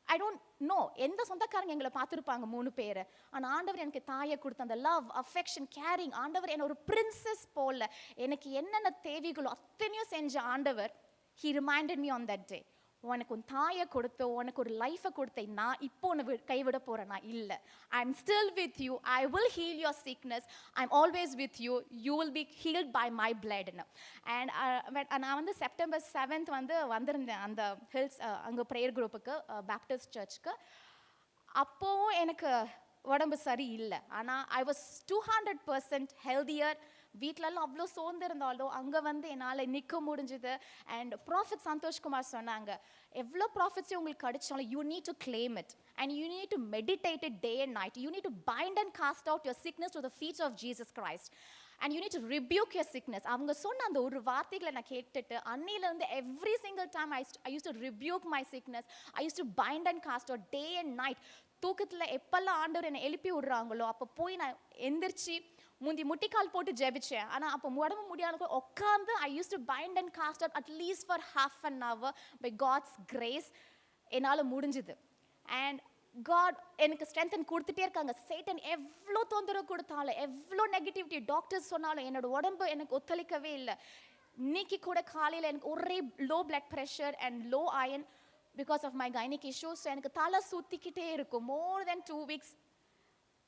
ஐ டோன்ட் நோ. எந்த சொந்தக்காரங்க எங்களை பார்த்துருப்பாங்க 3 பேர். ஆனால் ஆண்டவர் எனக்கு தாயை கொடுத்த அந்த லவ், அஃபெக்ஷன், கேரிங். ஆண்டவர் என்னை ஒரு பிரின்சஸ் போல எனக்கு என்னென்ன தேவைகளோ அத்தனையும் செஞ்ச ஆண்டவர், he reminded me on that day, உனக்கு உன் தாயை கொடுத்து, உனக்கு ஒரு லைஃபை கொடுத்தேன், நான் இப்போ உன்னை கைவிட போகிறேன்னா இல்லை, I am still with you, I will heal your sickness, I am always with you, you will be healed by my பிளட்னு. அண்ட் நான் வந்து செப்டம்பர் 7th வந்து வந்திருந்தேன் அந்த ஹில்ஸ் அங்கே ப்ரேயர் குரூப்புக்கு, பேப்டிஸ்ட் சர்ச்சுக்கு. அப்போவும் எனக்கு உடம்பு சரி இல்லை, ஆனால் ஐ வாஸ் 200% ஹெல்தியர். வீட்டிலலாம் அவ்வளோ சோர்ந்திருந்தாலும் அங்கே வந்து என்னால் நிற்க முடிஞ்சுது. அண்ட் ப்ராஃபிட் சந்தோஷ்குமார் சொன்னாங்க, எவ்வளோ ப்ராஃபிட்ஸே உங்களுக்கு கிடைச்சாலும் you need to claim it and you need to meditate it day and night. You need to bind and cast out your sickness to the feet of Jesus Christ and you need to rebuke your sickness. அவங்க சொன்ன அந்த ஒரு வார்த்தைகளை நான் கேட்டுட்டு அன்னிலேருந்து every single time I use to rebuke my sickness, I use to bind and cast out day and night. தூக்கத்தில் எப்பெல்லாம் ஆண்டவர் என்னை எழுப்பி விடுறாங்களோ அப்போ போய் நான் எந்திரிச்சு முட்டிக்கால் போட்டு ஜெபிச்சேன். ஆனால் அப்போ உடம்பு முடியாத உட்காந்து I use to bind and cast out at least for ½ an hour by God's grace என்னால் முடிஞ்சுது. அண்ட் காட் எனக்கு ஸ்ட்ரென்தன் கொடுத்துட்டே இருக்காங்க. சேட்டன் எவ்வளோ தொந்தரவு கொடுத்தாலும், எவ்வளோ நெகட்டிவிட்டி டாக்டர்ஸ் சொன்னாலும் என்னோட உடம்பு எனக்கு ஒத்துழைக்கவே இல்லை. இன்னைக்கு கூட காலையில் எனக்கு ஒரே low blood pressure and low iron because of my gynaec issues. எனக்கு தலை சுற்றிக்கிட்டே இருக்கும். More then 2 weeks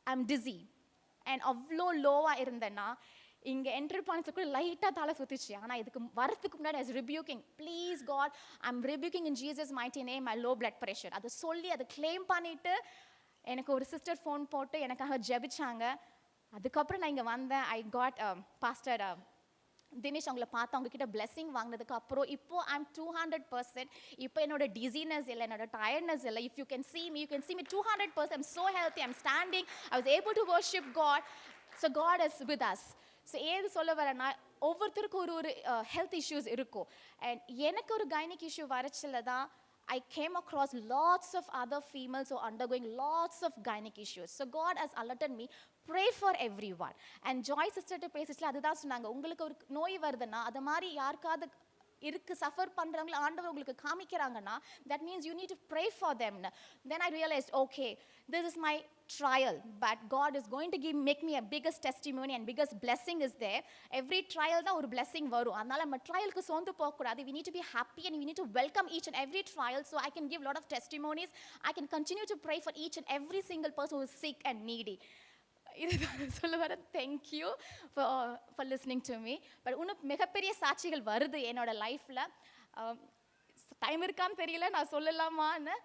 I am dizzy. And அவ்வளோ லோவாக இருந்தேன்னா இங்கே என்ட்ரி பண்ணதுக்கு லைட்டாக தலை சுற்றிச்சு. ஆனால் இதுக்கு வரத்துக்கு முன்னாடி I rebuking, please God I am rebuking in Jesus mighty name my low blood pressure. அதை சொல்லி அதை கிளைம் பண்ணிவிட்டு எனக்கு ஒரு சிஸ்டர் ஃபோன் போட்டு எனக்காக ஜெபிச்சாங்க. அதுக்கப்புறம் நான் இங்கே வந்தேன். ஐ காட் பாஸ்டர் தினேஷ் அவங்கள பார்த்து அவங்கக்கிட்ட பிளெஸிங் வாங்கினதுக்கு அப்புறம் இப்போ ஐ எம் 200%. இப்போ என்னோட டிசீனஸ் இல்லை, என்னோட டயர்ட்னஸ் இல்லை. If you can see me, you can see me 200%. I'm so healthy, I'm standing, I was able to worship God. So God is with us. So ஏது சொல்ல வரேன்னா ஒவ்வொருத்தருக்கும் ஒரு ஹெல்த் இஷ்யூஸ் இருக்கும். அண்ட் எனக்கு ஒரு கைனிக் இஷ்யூ வரச்சில் தான் I came across lots of other females who are undergoing lots of gynec issues. So God has alerted me, pray for everyone. And Joy sister to பேசிச்சுல அதுதான் சொன்னாங்க, உங்களுக்கு ஒரு நோய் வருதுன்னா அது மாதிரி யாருக்காவது சஃபர் பண்ணுறவங்கள ஆண்டவர் உங்களுக்கு காமிக்கிறாங்கன்னா that means you need to pray for them. Then I realized, okay, this is my trial, but God is going to make me a biggest testimony and biggest blessing is there. Every trial தான் ஒரு blessing வரும். அதனால நம்ம ட்ரையலுக்கு சோர்ந்து போகக்கூடாது. We need to be happy and we need to welcome each and every trial so I can give a lot of testimonies. I can continue to pray for each and every single person who is sick and needy. இதுதான் சொல்ல வர. Thank you for listening to me. But இன்னும் மிகப்பெரிய சாட்சிகள் வருது என்னோட லைஃப்பில். Time இருக்கான்னு தெரியல, நான் சொல்லலாமான்னு.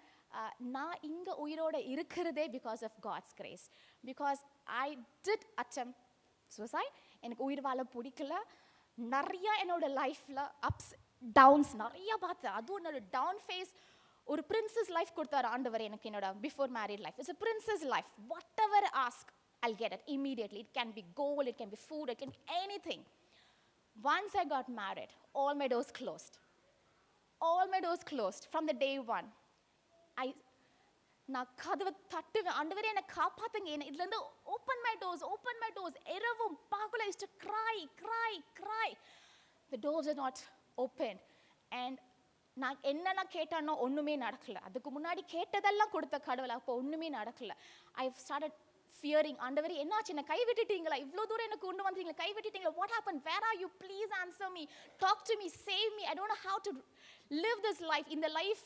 நான் இங்கே உயிரோடு இருக்கிறதே because of God's grace. Because I did attempt suicide. எனக்கு உயிர் வாழ பிடிக்கல. நிறையா என்னோட லைஃப்பில் அப்ஸ் டவுன்ஸ் நிறையா பார்த்தேன். அதுவும் என்னோட டவுன் ஃபேஸ். ஒரு பிரின்சஸ் லைஃப் கொடுத்தாரு ஆண்டவர் எனக்கு என்னோட before married life. It's a princess life. Whatever ask, I'll get it immediately. It can be gold, it can be food, it can be anything. Once I got married, all my doors closed. All my doors closed from the day one. நான் கதவை தட்டுவேன், ஆண்டவரே என்னை காப்பாத்துங்க, என்ன இதுலேருந்து open my doors. இரவும் பகலும் I used to cry. The doors are not open. And நான் என்னென்ன கேட்டானோ ஒன்றுமே நடக்கல. அதுக்கு முன்னாடி கேட்டதெல்லாம் கொடுத்த கடவுள், அப்போ ஒன்றுமே நடக்கல. I started fearing, ஆண்டவரே என்னாச்சு, என்ன கைவிட்டுட்டீங்களா, இவ்வளோ தூரம் எனக்கு கொண்டு வந்தீங்களா, கைவிட்டுட்டீங்களா, what happened, where are you, please answer me, talk to me, save me, I don't know how to live this life. In the life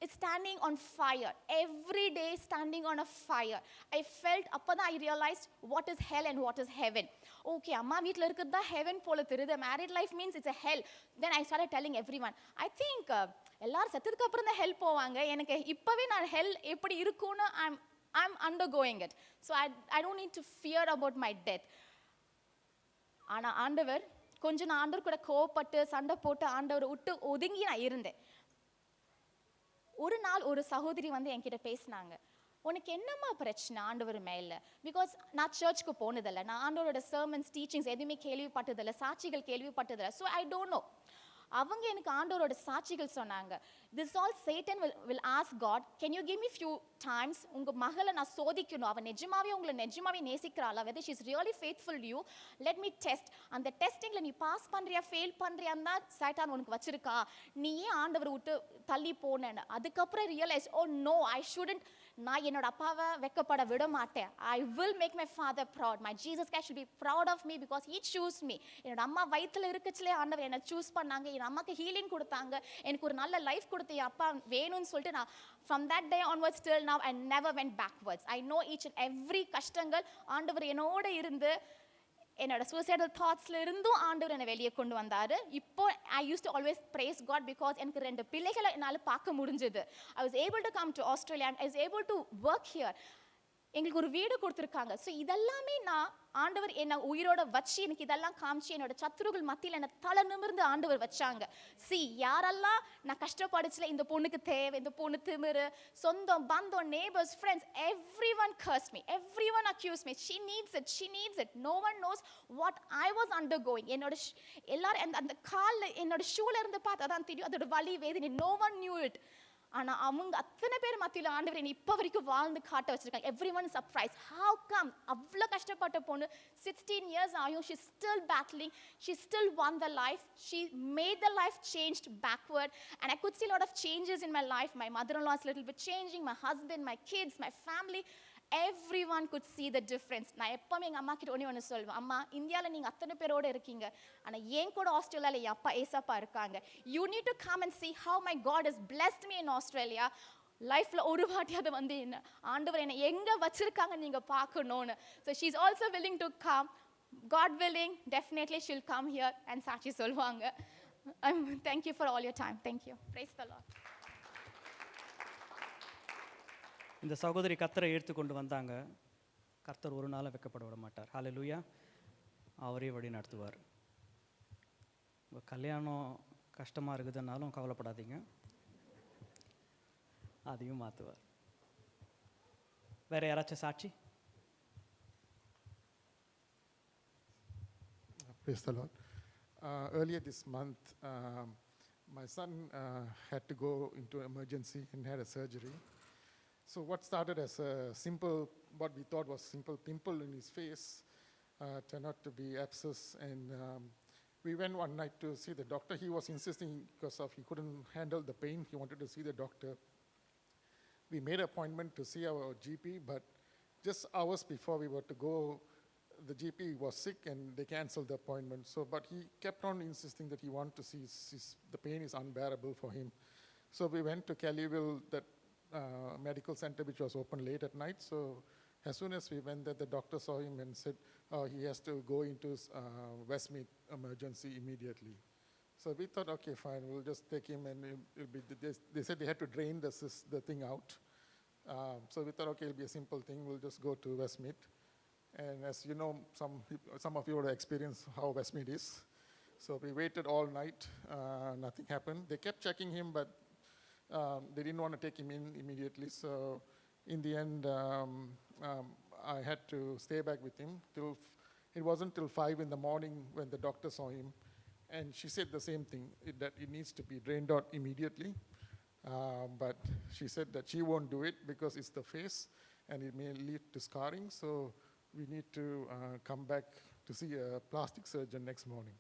is standing on fire, every day standing on a fire. I felt, அப்பதான் I realized what is hell and what is heaven. Okay, அம்மா வீட்டில் இருக்கிறது தான் heaven போல தெரியுது, married life means it's a hell. Then I started telling everyone, I think எல்லாரும் செத்ததுக்கு அப்புறம் தான் ஹெல் போவாங்க, எனக்கு இப்போவே நான் ஹெல் எப்படி இருக்கும்னு I'm undergoing it. So I don't need to fear about my death. ஆனால் ஆண்டவர் கொஞ்சம் நான் ஆண்டவர் கூட கோவப்பட்டு சண்டை போட்டு ஆண்டவர் விட்டு ஒதுங்கி நான் இருந்தேன். ஒரு நாள் ஒரு சகோதரி வந்து என்கிட்ட பேசினாங்க, உனக்கு என்னம்மா பிரச்சனை ஆண்டவர் மேலே? பிகாஸ் நான் சர்ச்சுக்கு போனதில்லை, நான் ஆண்டவரோட சர்மன்ஸ் டீச்சிங்ஸ் எதுவுமே கேள்விப்பட்டதில்லை, சாட்சிகள் கேள்விப்பட்டதில்லை. So I don't know. அவங்க எனக்கு ஆண்டவரோட சாட்சிகள் சொன்னாங்க. This all Satan will ask God, can you give me few times, உங்க மகளை நான் சோதிக்கணும், அவன் நிஜமாவே நேசிக்கிறாளா, whether she is really faithful to you, let me test. அந்த டெஸ்டிங்ல நீ பாஸ் பண்றியா ஃபெயில் பண்றியான்னு தான் சைத்தான் உனக்கு வச்சிருக்கா, நீ ஏன் ஆண்டவரை விட்டு தள்ளி போனேன்னு. அதுக்கப்புறம் realise, oh no, I shouldn't, நான் என்னோட அப்பாவை வெக்கப்பட விட மாட்டேன். I will make my father proud. My Jesus Christ should be proud of me because he choose me. என்னோட அம்மா வயிற்றுல இருக்கச்சுலே ஆண்டவர் என்னை சூஸ் பண்ணாங்க, என் அம்மாக்கு ஹீலிங் கொடுத்தாங்க, எனக்கு ஒரு நல்ல லைஃப் கொடுத்து என் அப்பா வேணும்னு சொல்லிட்டு நான் from that day onwards till now I never went backwards. I know each and every கஷ்டங்கள் ஆண்டவர் என்னோட இருந்து என்னோட suicidal thoughtsல இருந்தும் ஆண்டவர் என்னை வெளியே கொண்டு வந்தாரு. இப்போ I used to always praise God because எனக்கு 2 பிள்ளைகளை என்னால் பார்க்க முடிஞ்சது. I was able to come to Australia and I was able to work here. எங்களுக்கு ஒரு வீடு கொடுத்துருக்காங்க. ஸோ இதெல்லாமே நான் ஆண்டவர் என்னை உயிரோட வச்சு எனக்கு இதெல்லாம் காமிச்சு என்னோட சத்துருகள் மத்தியில் என்னை தலை நிமிர்ந்து ஆண்டவர் வச்சாங்க. யாரெல்லாம் நான் கஷ்டப்படுச்சுல, இந்த பொண்ணுக்கு தேவை, இந்த பொண்ணு திமிரு, சொந்தம் பந்தம், neighbors, friends, everyone cursed me, everyone accused me, she needs it, no one knows what I was undergoing. என்னோட எல்லாரும் அந்த காலில் என்னோட ஷூல இருந்து பார்த்து அதான் தெரியும் அதோட வலி வேதனை, no one knew it. ஆனால் அவங்க அத்தனை பேர் மத்தியில் ஆண்டவர் என்னை இப்போ வரைக்கும் வாழ்ந்து காட்ட வச்சிருக்காங்க. everyone is surprised, how come அவ்வளோ கஷ்டப்பட்ட பொண்ணு 16 years ஆகும், she still battling, she still won the life, she made the life changed backward, and I could see a lot of changes in my life. My mother-in-law is a little bit changing, my husband, my kids, my family, everyone could see the difference. நான் எப்பவுமே எங்கள் அம்மா கிட்ட ஒன்று சொல்லுவேன், அம்மா இந்தியாவில் நீங்கள் அத்தனை பேரோடு இருக்கீங்க, ஆனால் ஏன் கூட ஆஸ்திரேலியாவில் என் அப்பா ஏசப்பா இருக்காங்க. You need to come and see how my God has blessed me in Australia. லைஃப்பில் ஒரு வாட்டியாவது வந்து என்ன ஆண்டவர் என்னை எங்கே வச்சுருக்காங்க நீங்கள் பார்க்கணுன்னு. So she is also willing to come. God willing, definitely she'll come here and சாட்சி சொல்லுவாங்க. Thank you for all your time. Thank you. Praise the Lord. இந்த சகோதரி கர்த்தரை எடுத்துக்கொண்டு வந்தாங்க. கர்த்தர் ஒரு நாளும் வெட்கப்பட விட மாட்டார். ஹல்லேலூயா. அவரே வழி நடத்துவார். உங்கள் கல்யாணம் கஷ்டமாக இருக்குதுன்னாலும் கவலைப்படாதீங்க, அதையும் மாற்றுவார். வேறு யாராச்சும் சாட்சி? Praise the Lord. Earlier this month, my son had to go into emergency and had a surgery. So what started as a simple, what we thought was simple pimple in his face, turned out to be abscess, and we went one night to see the doctor. He was insisting because he couldn't handle the pain. He wanted to see the doctor. We made an appointment to see our GP, but just hours before we were to go, the GP was sick and they canceled the appointment. So, but he kept on insisting that he wanted to see, the pain is unbearable for him. So we went to Kellyville, that medical center which was open late at night. So as soon as we went there, the doctor saw him and said he has to go into Westmead emergency immediately. So we thought, okay, fine, we'll just take him, and it'll be, they said they had to drain the thing out. So we thought, okay, it'll be a simple thing, we'll just go to Westmead. And as you know, some of you would have experienced how Westmead is. So we waited all night, nothing happened. They kept checking him, but they didn't want to take him in immediately. So in the end, I had to stay back with him it wasn't till 5 in the morning when the doctor saw him. And she said the same thing, that it needs to be drained out immediately. But she said that she won't do it because it's the face and it may lead to scarring. So we need to come back to see a plastic surgeon next morning.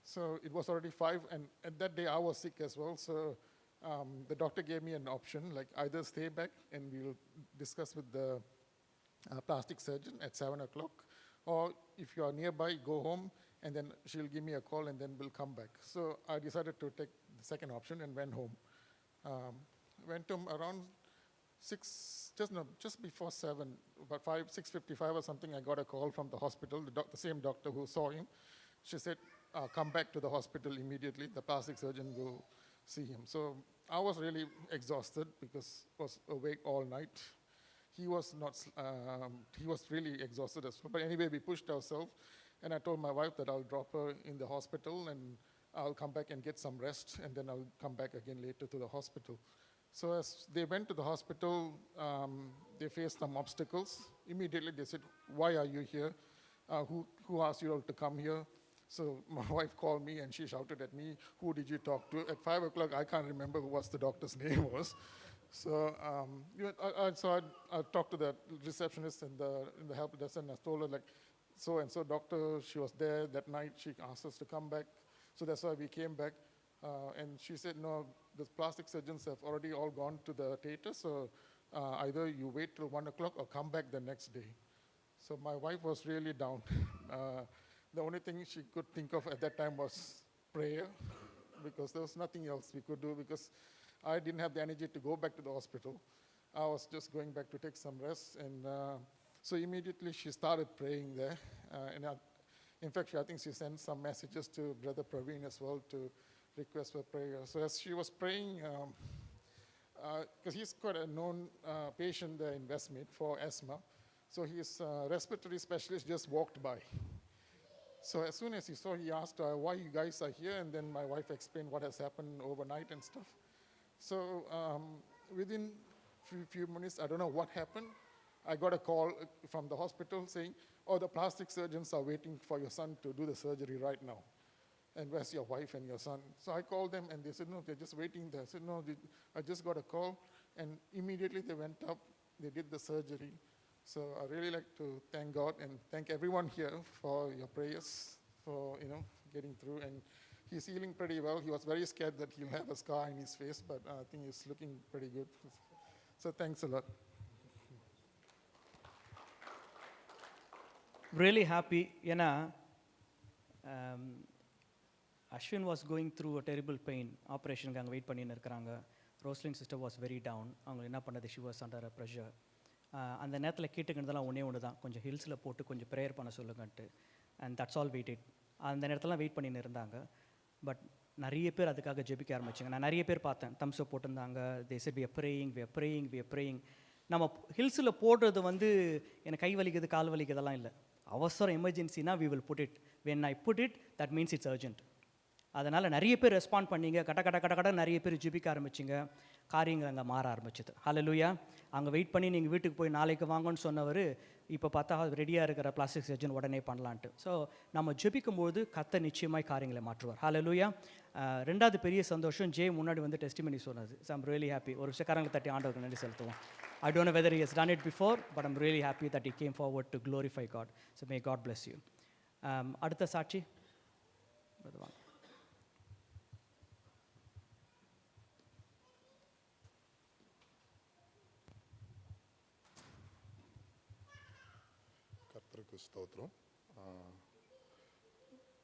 So it was already 5, and at that day I was sick as well. So the doctor gave me an option, like either stay back and we'll discuss with the plastic surgeon at 7 o'clock, or if you are nearby, go home, and then she'll give me a call, and then we'll come back. So I decided to take the second option and went home. Went home around 6, just before 7, about 6:55 or something, I got a call from the hospital, the same doctor who saw him. She said, come back to the hospital immediately, the plastic surgeon will see him. So I was really exhausted because I was awake all night. He was not, he was really exhausted as well. But anyway, we pushed ourselves, and I told my wife that I'll drop her in the hospital and I'll come back and get some rest, and then I'll come back again later to the hospital. So as they went to the hospital, they faced some obstacles. Immediately they said, why are you here? Who asked you all to come here? So my wife called me and she shouted at me, who did you talk to? At 5 o'clock, I can't remember what the doctor's name was. So I talked to the receptionist in the help desk, and I told her, like, so-and-so doctor, she was there that night, she asked us to come back. So that's why we came back. And she said, no, the plastic surgeons have already all gone to the theater, so either you wait till 1 o'clock or come back the next day. So my wife was really down. The only thing she could think of at that time was prayer, because there was nothing else we could do, because I didn't have the energy to go back to the hospital. I was just going back to take some rest, and so immediately she started praying there. In fact, I think she sent some messages to Brother Praveen as well to request for prayer. So as she was praying, because he's quite a known patient there in Westmead for asthma, so his respiratory specialist just walked by. So as soon as he saw, he asked why you guys are here, and then my wife explained what has happened overnight and stuff. So within few minutes, I don't know what happened, I got a call from the hospital saying, oh, the plastic surgeons are waiting for your son to do the surgery right now. And where's your wife and your son? So I called them, and they said, no, they're just waiting there. I said, no, I just got a call, and immediately they went up, they did the surgery. So I really like to thank God and thank everyone here for your prayers, for getting through. And he's healing pretty well. He was very scared that he'll have a scar in his face, but I think he's looking pretty good. So thanks a lot. Really happy, ஏன்னா Ashwin was going through a terrible pain, ஆப்ரேஷனுக்கு அங்கே wait பண்ணின்னு இருக்கிறாங்க. Roslin sister was very down. அவங்க என்ன பண்ணது, she was under pressure. அந்த நேரத்தில் கேட்டுக்கிட்டதெல்லாம் ஒன்று தான், கொஞ்சம் ஹில்ஸில் போட்டு கொஞ்சம் ப்ரேயர் பண்ண சொல்லுங்கன்ட்டு. And that's all waited. அந்த நேரத்துலாம் வெயிட் பண்ணின்னு இருந்தாங்க. பட் நிறைய பேர் அதுக்காக ஜெபிக்க ஆரம்பிச்சாங்க. நான் நிறைய பேர் பார்த்தேன், தம்ஸ் அப் போட்டிருந்தாங்க. They said we are praying. நம்ம ஹில்ஸில் போடுறது எனக்கு கை வலிக்குது, கால் வலிக்குதெல்லாம் இல்லை. அவசரம் எமர்ஜென்சினா we will put it. When I put it, that means it's urgent. அதனால் நிறைய பேர் ரெஸ்பாண்ட் பண்ணீங்க. கட நிறைய பேர் ஜெபிக்க ஆரம்பிச்சிங்க. காரியங்கள் அங்கே மாற ஆரம்பிச்சது. ஹல்லேலூயா. அங்கே வெயிட் பண்ணி நீங்கள் வீட்டுக்கு போய் நாளைக்கு வாங்கன்னு சொன்னவர் இப்போ பார்த்தா ரெடியாக இருக்கிற பிளாஸ்டிக் சர்ஜன் உடனே பண்ணலான்ட்டு. ஸோ நம்ம ஜெபிக்கும்போது கர்த்தர் நிச்சயமாய் காரியங்களை மாற்றுவார். ஹல்லேலூயா. ரெண்டாவது பெரிய சந்தோஷம், ஜே முன்னாடி டெஸ்டிமனி சொன்னது. So I'm really happy. ஒரு விஷயக்காரங்களை தட்டி ஆண்டவருக்கு நன்றி செலுத்துவோம். I don't know whether he has done it before, but I'm really happy that he came forward to glorify God. So may God bless you. அடுத்த சாட்சி. அது வாங்க. கர்த்தருக்கு ஸ்தோத்திரம்.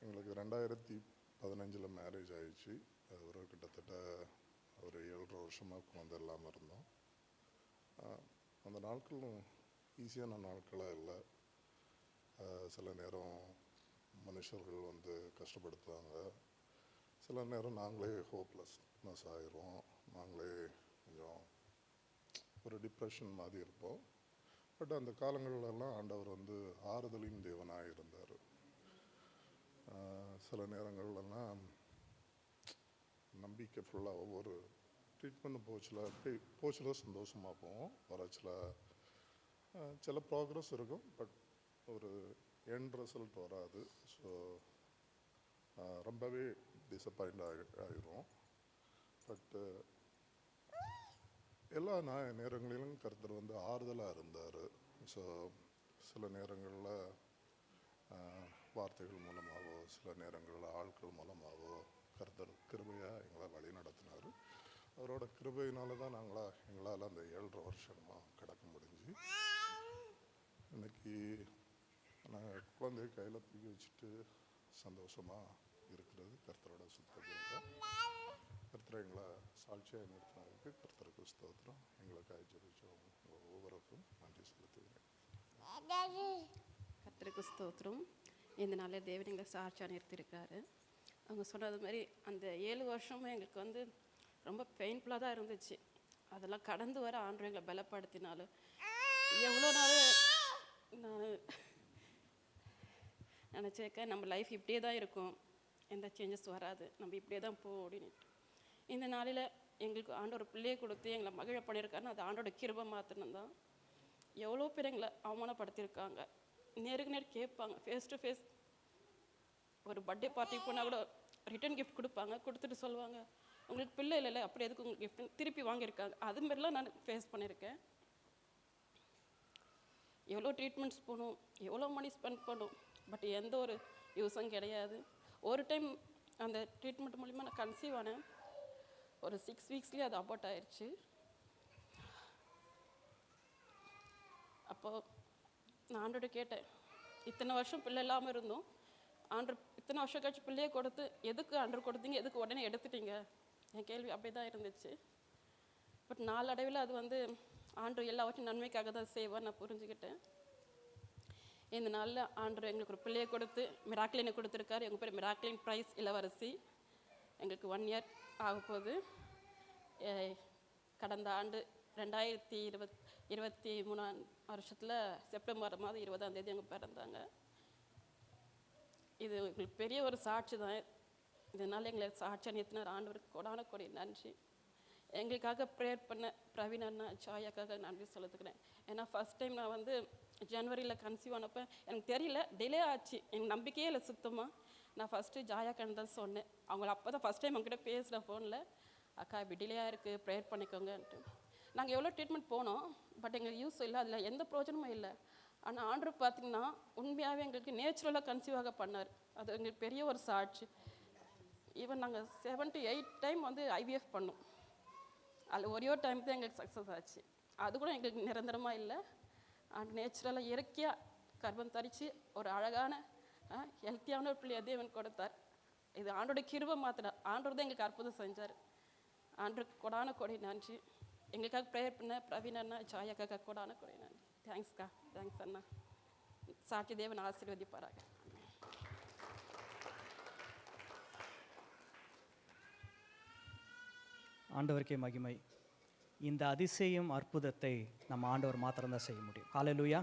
எங்களுக்கு 2015 மேரேஜ் ஆயிடுச்சு. ஒரு கிட்டத்தட்ட ஒரு 7.5 வருஷமாக குழந்தை இல்லாமல் இருந்தோம். அந்த நாட்களும் ஈஸியான நாட்களாக இல்லை. சில நேரம் மனுஷர்கள் வந்து கஷ்டப்படுத்துவாங்க, சில நேரம் நாங்களே ஹோப்லெஸ்னஸ் ஆயிடுவோம், நாங்களே கொஞ்சம் ஒரு டிப்ரெஷன் மாதிரி இருப்போம். பட் அந்த காலங்கள்லாம் ஆண்டவர் வந்து ஆறுதலின் தேவனாக இருந்தார். சில நேரங்கள்லாம் நம்பிக்கை ஃபுல்லாக ஒவ்வொரு ட்ரீட்மெண்ட் போச்சில் சந்தோஷமாக போவோம், வரச்சில் சில ப்ராக்ரஸ் இருக்கும், பட் ஒரு எண்ட் ரிசல்ட் வராது. ஸோ ரொம்பவே டிசப்பாயிண்ட் ஆகிரும். பட்டு எல்லா நேரங்களிலும் கர்த்தர் வந்து ஆறுதலாக இருந்தார். ஸோ சில நேரங்களில் வார்த்தைகள் மூலமாகவோ, சில நேரங்களில் ஆட்கள் மூலமாகவோ கர்த்தர் கிருபையாக எங்களை வழி நடத்தினார். அவரோட கிருபையினால தான் எங்களால் அந்த 7.5 வருஷமாக கடக்க முடிஞ்சு இன்னைக்கு நாங்கள் குழந்தைய கையில் தூக்கி வச்சுட்டு சந்தோஷமாக இருக்கிறது கர்த்தரோட சுத்தமாக. கர்த்தரை எங்களை சாட்சியாக நிறுத்தினதுக்கு கர்த்தருக்கு ஸ்தோத்திரம். எங்களுக்காக ஜெபிச்சோம் ஒவ்வொருவருக்கும் நன்றி செலுத்துகிறேன். கர்த்தருக்கு ஸ்தோத்திரம். இந்த நாளில் தேவன் எங்களை சாட்சியாக நிறுத்தியிருக்காரு. அவங்க சொன்னது மாதிரி அந்த 7 வருஷமும் எங்களுக்கு வந்து ரொம்ப பெயின்ஃபுல்லாக தான் இருந்துச்சு. அதெல்லாம் கடந்து வர ஆண்டவர் எங்களை பலப்படுத்தினாலும் எவ்வளோ நாள் நான் நினச்சேக்க நம்ம லைஃப் இப்படியே தான் இருக்கும், எந்த சேஞ்சஸ் வராது, நம்ம இப்படியே தான் போவோம் அப்படின்ட்டு. இந்த நாளில் எங்களுக்கு ஆண்டவர் பிள்ளையை கொடுத்து எங்களை மகிழ பண்ணியிருக்காருன்னு அது ஆண்டோட கிருபை மாத்திரம் தான். எவ்வளோ பேர் எங்களை அவமானப்படுத்தியிருக்காங்க, நேருக்கு நேர் கேட்பாங்க, ஃபேஸ் டு ஃபேஸ். ஒரு பர்த்டே பார்ட்டிக்கு போனால் கூட ரிட்டன் கிஃப்ட் கொடுப்பாங்க, கொடுத்துட்டு சொல்லுவாங்க உங்களுக்கு பிள்ளை இல்லைல்ல, அப்படி எதுக்கு உங்களுக்கு கிஃப்ட் திருப்பி வாங்கியிருக்காங்க. அதுமாரிலாம் நான் ஃபேஸ் பண்ணியிருக்கேன். எவ்வளோ ட்ரீட்மெண்ட்ஸ் போகணும், எவ்வளோ மணி ஸ்பெண்ட் பண்ணணும், பட் எந்த ஒரு யூஸும் கிடையாது. ஒரு டைம் அந்த ட்ரீட்மெண்ட் மூலிமா நான் கன்சீவ் ஆனேன். ஒரு 6 வீக்ஸ்லேயே அது அபார்ட் ஆயிடுச்சு. அப்போது நான் ஆண்டோட கேட்டேன், இத்தனை வருஷம் பிள்ளை இல்லாமல் இருந்தோம், ஆண்டர் இத்தனை வருஷம் கழிச்சு பிள்ளையை கொடுத்து எதுக்கு ஆண்டர் கொடுத்தீங்க, எதுக்கு உடனே எடுத்துட்டீங்க? என் கேள்வி அப்படி தான் இருந்துச்சு. பட் நாளடைவில் அது வந்து ஆண்டர் எல்லாவற்றும் நன்மைக்காக தான் செய்வார் நான் புரிஞ்சுக்கிட்டேன். இந்த நாளில் ஆண்டர் எங்களுக்கு ஒரு பிள்ளையை கொடுத்து மிராக்லினை கொடுத்துருக்காரு. எங்கள் பேர் மிராக்லின் ப்ரைஸ் இளவரசி. எங்களுக்கு 1 இயர் ஆக போகுது. கடந்த ஆண்டு 2023 வருஷத்தில் செப்டம்பர் மாதம் 20ஆம் தேதி எங்கள் பிறந்தாங்க. இது எங்களுக்கு பெரிய ஒரு சாட்சி தான். இதனால் எங்களை சாட்சியாக நிறுத்தினார் ஆண்டவருக்கு கொடான கொடி நன்றி. எங்களுக்காக ப்ரேயர் பண்ண பிரவீன் அண்ணா சாயாக்காக நன்றி சொல்லித்துக்கிறேன். ஏன்னா ஃபஸ்ட் டைம் நான் வந்து ஜனவரியில் கன்சீவ் ஆனப்போ எனக்கு தெரியல, டிலே ஆச்சு, எனக்கு நம்பிக்கையே இல்லை சுத்தமாக. நான் ஃபஸ்ட்டு ஜாயாக்கான்னு தான் சொன்னேன். அவங்கள அப்போ தான் ஃபஸ்ட் டைம் அவங்ககிட்ட பேசுகிறேன் ஃபோனில், அக்கா இப்படி டிலேயாக இருக்குது, ப்ரேயர் பண்ணிக்கோங்கன்ட்டு. நாங்கள் எவ்வளோ ட்ரீட்மெண்ட் போனோம், பட் எங்களுக்கு யூஸ் இல்லை, அதில் எந்த பிரயோஜனமும் இல்லை. ஆனால் ஆண்டவர் பார்த்திங்கன்னா உண்மையாகவே எங்களுக்கு நேச்சுரலாக கன்சீவ் ஆக பண்ணார். அது எங்களுக்கு பெரிய ஒரு சாட்சி. ஈவன் நாங்கள் 7 to 8 டைம் வந்து IVF பண்ணோம். அதில் ஒரே டைம் தான் எங்களுக்கு சக்ஸஸ் ஆச்சு. அது கூட எங்களுக்கு நிரந்தரமாக இல்லை. அண்ட் நேச்சுரலாக இயற்கையாக கர்ப்பம் தரித்து ஒரு அழகான ஹெல்த்தியான ஒரு பிள்ளையை தேவன் கொடுத்தார். இது ஆண்டோட கிருபை மாத்திரம். ஆண்டவர் தான் எங்களுக்கு அற்புதம் செஞ்சார். ஆண்டருக்கு கொடான கொடி நன்றி. எங்களுக்காக ப்ரேயர் பண்ண பிரவீன் அண்ணா ஜாயாக்காக கொடான கொடி நன்றி. தேங்க்ஸ்க்கா, தேங்க்ஸ் அண்ணா. சாட்சி தேவன் ஆசீர்வதிப்பாராக. ஆண்டவருக்கே மகிமை. இந்த அதிசயம் அற்புதத்தை நம்ம ஆண்டவர் மாத்திரம்தான் செய்ய முடியும். ஹல்லேலூயா.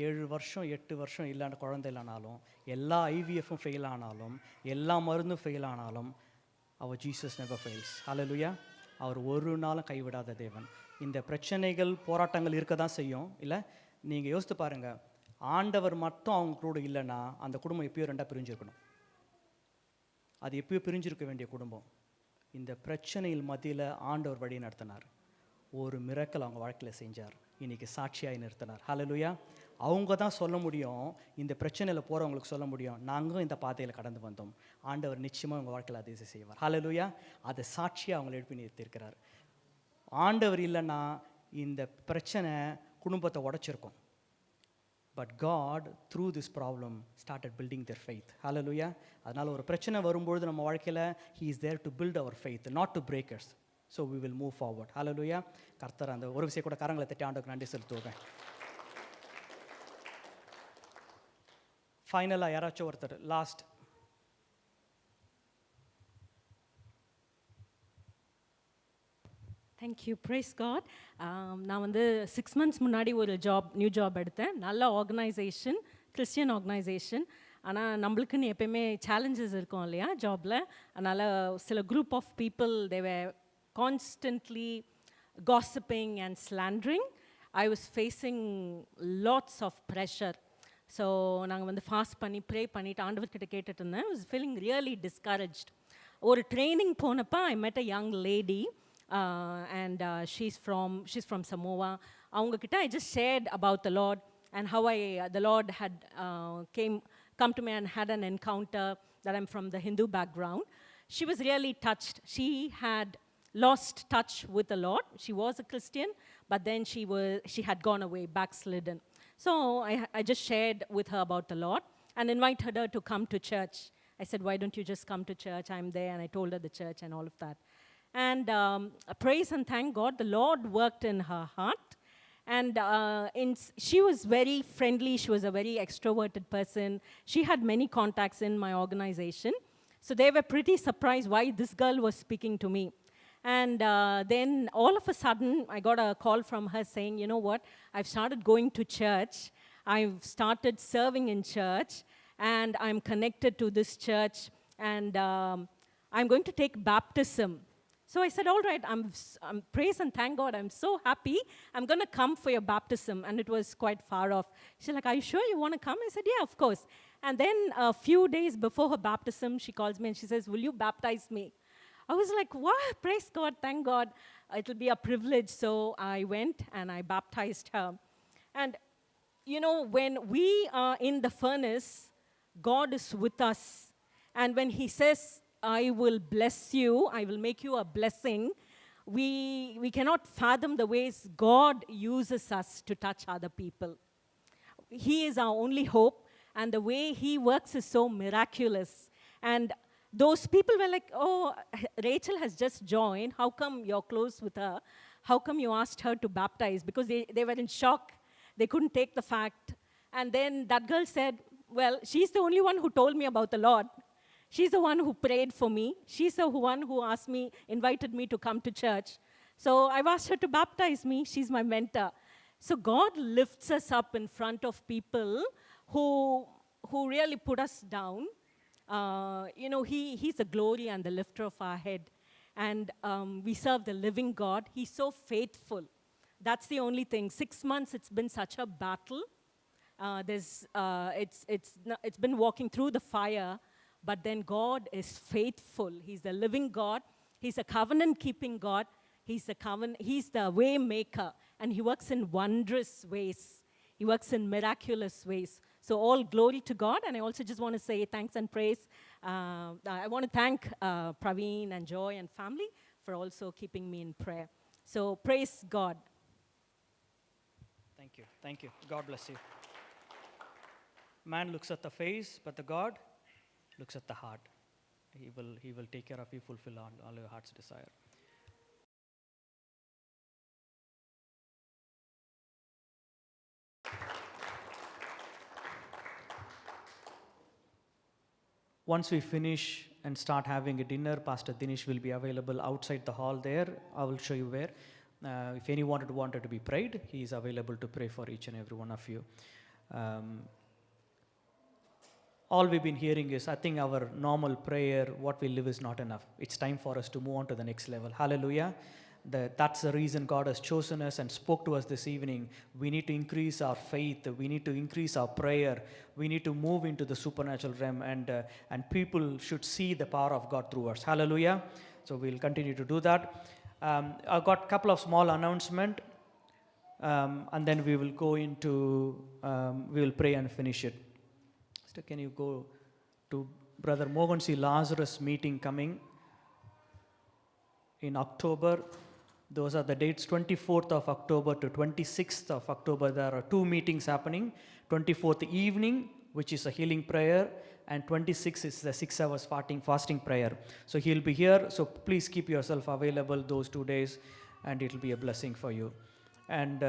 7 வருஷம் 8 வருஷம் இல்லாத குழந்தை இல்லைனாலும், எல்லா IVFும் ஃபெயில் ஆனாலும், எல்லா மருந்தும் ஃபெயில் ஆனாலும், அவர் ஜீசஸ் நெவர் ஃபெயில்ஸ். ஹல்லேலூயா. அவர் ஒரு நாளும் கைவிடாத தேவன். இந்த பிரச்சனைகள் போராட்டங்கள் இருக்க தான் செய்யும். இல்லை, நீங்கள் யோசித்து பாருங்கள், ஆண்டவர் மட்டும் அவங்க கூட இல்லைன்னா அந்த குடும்பம் எப்பயோ 2ஆக பிரிஞ்சிருக்கணும். அது எப்பயோ பிரிஞ்சிருக்க வேண்டிய குடும்பம். இந்த பிரச்சனையில் மத்தியில் ஆண்டவர் வழி நடத்தினார். ஒரு மிரக்கல் அவங்க வாழ்க்கையில் செஞ்சார். இன்றைக்கி சாட்சியாகி நிறுத்தினார். ஹல்லேலூயா. அவங்க தான் சொல்ல முடியும், இந்த பிரச்சனையில் போகிறவங்களுக்கு சொல்ல முடியும், நாங்களும் இந்த பாதையில் கடந்து வந்தோம், ஆண்டவர் நிச்சயமாக உங்கள் வாழ்க்கையில் அதை செய்வார். ஹல்லேலூயா. அதை சாட்சியாக அவங்களை எழுப்பி நிறுத்தியிருக்கிறார். ஆண்டவர் இல்லைன்னா இந்த பிரச்சனை குடும்பத்தை உடைச்சிருக்கும். But God through this problem started building their faith. Hallelujah. அதனால் ஒரு பிரச்சனை வரும்பொழுது நம்ம வாழ்க்கையில் he is there to build our faith, not to break us. So we will move forward. Hallelujah. கர்த்தர் அந்த ஒரு விஷயம் கூட கரங்களை தட்டி ஆண்டவருக்கு நன்றி செலுத்துவேன். ஃபைனலாக யாராச்சும் ஒருத்தர் லாஸ்ட். Thank you, price God. நான் வந்து 6 months முன்னாடி ஒரு நியூ ஜாப் எடுத்தேன். நல்ல ஆர்கனைசேஷன், கிறிஸ்டியன் ஆர்கனைசேஷன். ஆனால் நம்மளுக்குன்னு எப்பயுமே சேலஞ்சஸ் இருக்கும் இல்லையா ஜாபில். அதனால் சில group of people they were constantly gossiping and slandering. I was facing lots of pressure. So நாங்கள் வந்து ஃபாஸ்ட் பண்ணி ப்ரே பண்ணிவிட்டு ஆண்டவர்கிட்ட கேட்டுட்டு இருந்தேன். I was feeling really discouraged. ஒரு ட்ரைனிங் போனப்போ I met a young lady. And she's from Samoa. அவங்கக்கிட்ட I just shared about the Lord and how the Lord had come to me and had an encounter, that I'm from the Hindu background. She was really touched. She had lost touch with the Lord. She was a Christian, but then she had gone away, backslidden. So I just shared with her about the Lord and invited her to come to church. I said, why don't you just come to church? I'm there. And I told her the church and all of that. And praise and thank God, the Lord worked in her heart. And she was very friendly. She was a very extroverted person. She had many contacts in my organization. So they were pretty surprised why this girl was speaking to me. And then all of a sudden, I got a call from her saying, you know what, I've started going to church. I've started serving in church. And I'm connected to this church. And I'm going to take baptism. So I said, all right, I'm praise and thank God, I'm so happy. I'm going to come for your baptism. And it was quite far off. She's like, are you sure you want to come? I said, yeah, of course. And then a few days before her baptism, she calls me and she says, will you baptize me? I was like, what? Praise God, thank God. It will be a privilege. So I went and I baptized her. And, you know, when we are in the furnace, God is with us. And when he says, I will bless you, I will make you a blessing, we cannot fathom the ways God uses us to touch other people. He is our only hope, and the way he works is so miraculous. And those people were like, oh, Rachel has just joined. How come you're close with her? How come you asked her to baptize? Because they were in shock. They couldn't take the fact. And then that girl said, well, she's the only one who told me about the Lord. She's the one who prayed for me. She's the one who invited me to come to church. So I've asked her to baptize me. She's my mentor. So God lifts us up in front of people who really put us down. You know, he's the glory and the lifter of our head. And we serve the living God. He's so faithful. That's the only thing. 6 months, it's been such a battle. It's been walking through the fire. But then God is faithful. He's the living God. He's a covenant-keeping God. He's the way maker. And he works in wondrous ways. He works in miraculous ways. So all glory to God. And I also just want to say thanks and praise. I want to thank Praveen and Joy and family for also keeping me in prayer. So praise God. Thank you. Thank you. God bless you. Man looks at the face, but the God looks at the heart. He will take care of you, fulfill all your heart's desire. Once we finish and start having a dinner, Pastor Dinesh will be available outside the hall there. I will show you where. If anyone wanted to be prayed, he is available to pray for each and every one of you. All we've been hearing is, I think our normal prayer, what we live is not enough. It's time for us to move on to the next level. Hallelujah. That's the reason God has chosen us and spoke to us this evening. We need to increase our faith. We need to increase our prayer. We need to move into the supernatural realm, and people should see the power of God through us. Hallelujah. So we'll continue to do that. I've got a couple of small announcement, and then we will go into, we will pray and finish it. So can you go to Brother Mohan C. Lazarus meeting coming in October? Those are the dates, 24th of October to 26th of October. There are 2 meetings happening. 24th evening, which is a healing prayer, and 26th is the 6 hours fasting prayer. So he'll be here, so please keep yourself available those 2 days, and it will be a blessing for you. And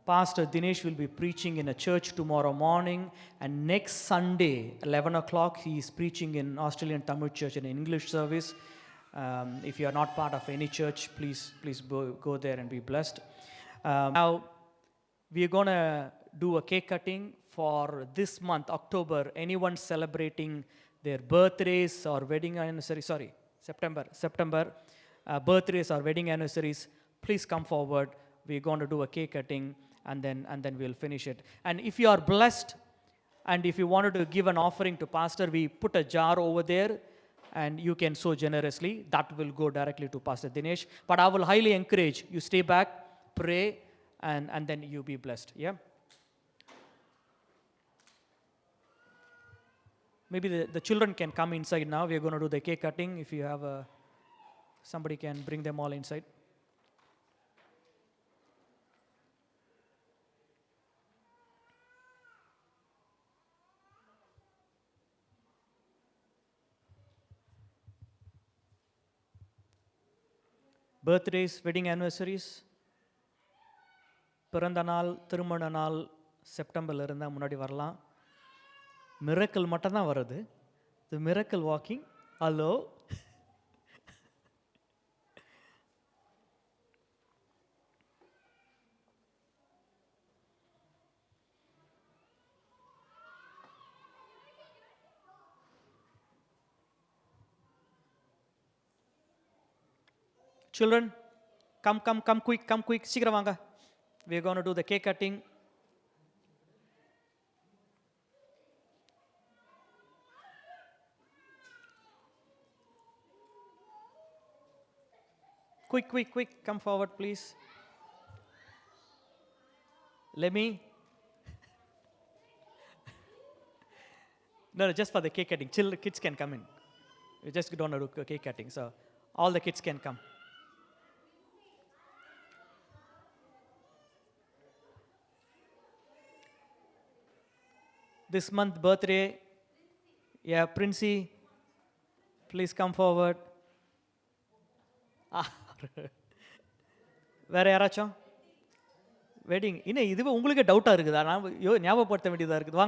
Pastor Dinesh will be preaching in a church tomorrow morning, and next Sunday, 11 o'clock, he is preaching in Australian Tamil Church in an English service. If you are not part of any church, please go there and be blessed. Now, we are going to do a cake cutting for this month, October. Anyone celebrating their birthdays or wedding anniversary, September, birthdays or wedding anniversaries, please come forward. We're going to do a cake cutting, and then we'll finish it. And if you are blessed, and if you wanted to give an offering to Pastor, we put a jar over there, and you can sow generously. That will go directly to Pastor Dinesh. But I will highly encourage you, stay back, pray, and then you be blessed. Yeah. Maybe the children can come inside now. We are going to do the cake cutting. If you have somebody can bring them all inside. Birthdays, wedding anniversaries, பிறந்த நாள், திருமண நாள் செப்டம்பரில் இருந்தால் முன்னாடி வரலாம். Miracle மட்டும் தான் வருது. The miracle walking. Hello, children, come quick, சீக்கிரம் வாங்க. We are going to do the cake cutting. Quick, come forward, please. Let me. No, just for the cake cutting. Kids can come in. We just don't do cake cutting, so all the kids can come. This month birthday, yeah, Princey, please come forward. வேற யாராச்சும் wedding? இன்னும் இதுவே உங்களுக்கு டவுட்டாக இருக்குதா? நான் ஞாபகப்படுத்த வேண்டியதாக இருக்குது.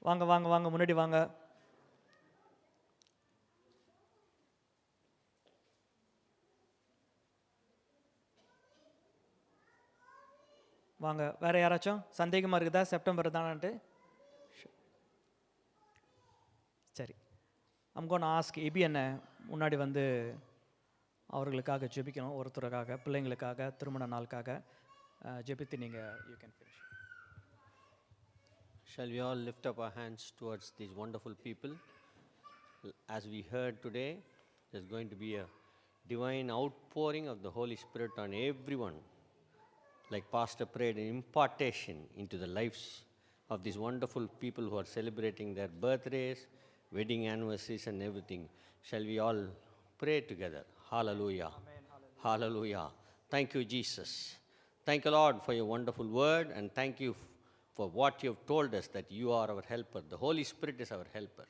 வாங்க முன்னாடி வாங்க. வாங்க. வேற யாராச்சும் சந்தேகமாக இருக்குதா செப்டம்பர் தானான்ட்டு? சரி, I'm going to ask எபி அண்ணன் முன்னாடி வந்து அவர்களுக்காக ஜெபிக்கணும். ஒருத்தருக்காக, பிள்ளைங்களுக்காக, திருமண நாளுக்காக ஜெபித்து நீங்கள் you can finish. Shall we all lift up our hands towards these wonderful people? As we heard today, there's going to be a divine outpouring of the Holy Spirit on everyone. Like Pastor prayed, an impartation into the lives of these wonderful people who are celebrating their birthdays, wedding anniversaries and everything. Shall we all pray together? Hallelujah. Amen. Hallelujah. Thank you, Jesus. Thank you, Lord, for your wonderful word, and thank you for what you have told us, that you are our helper. The Holy Spirit is our helper.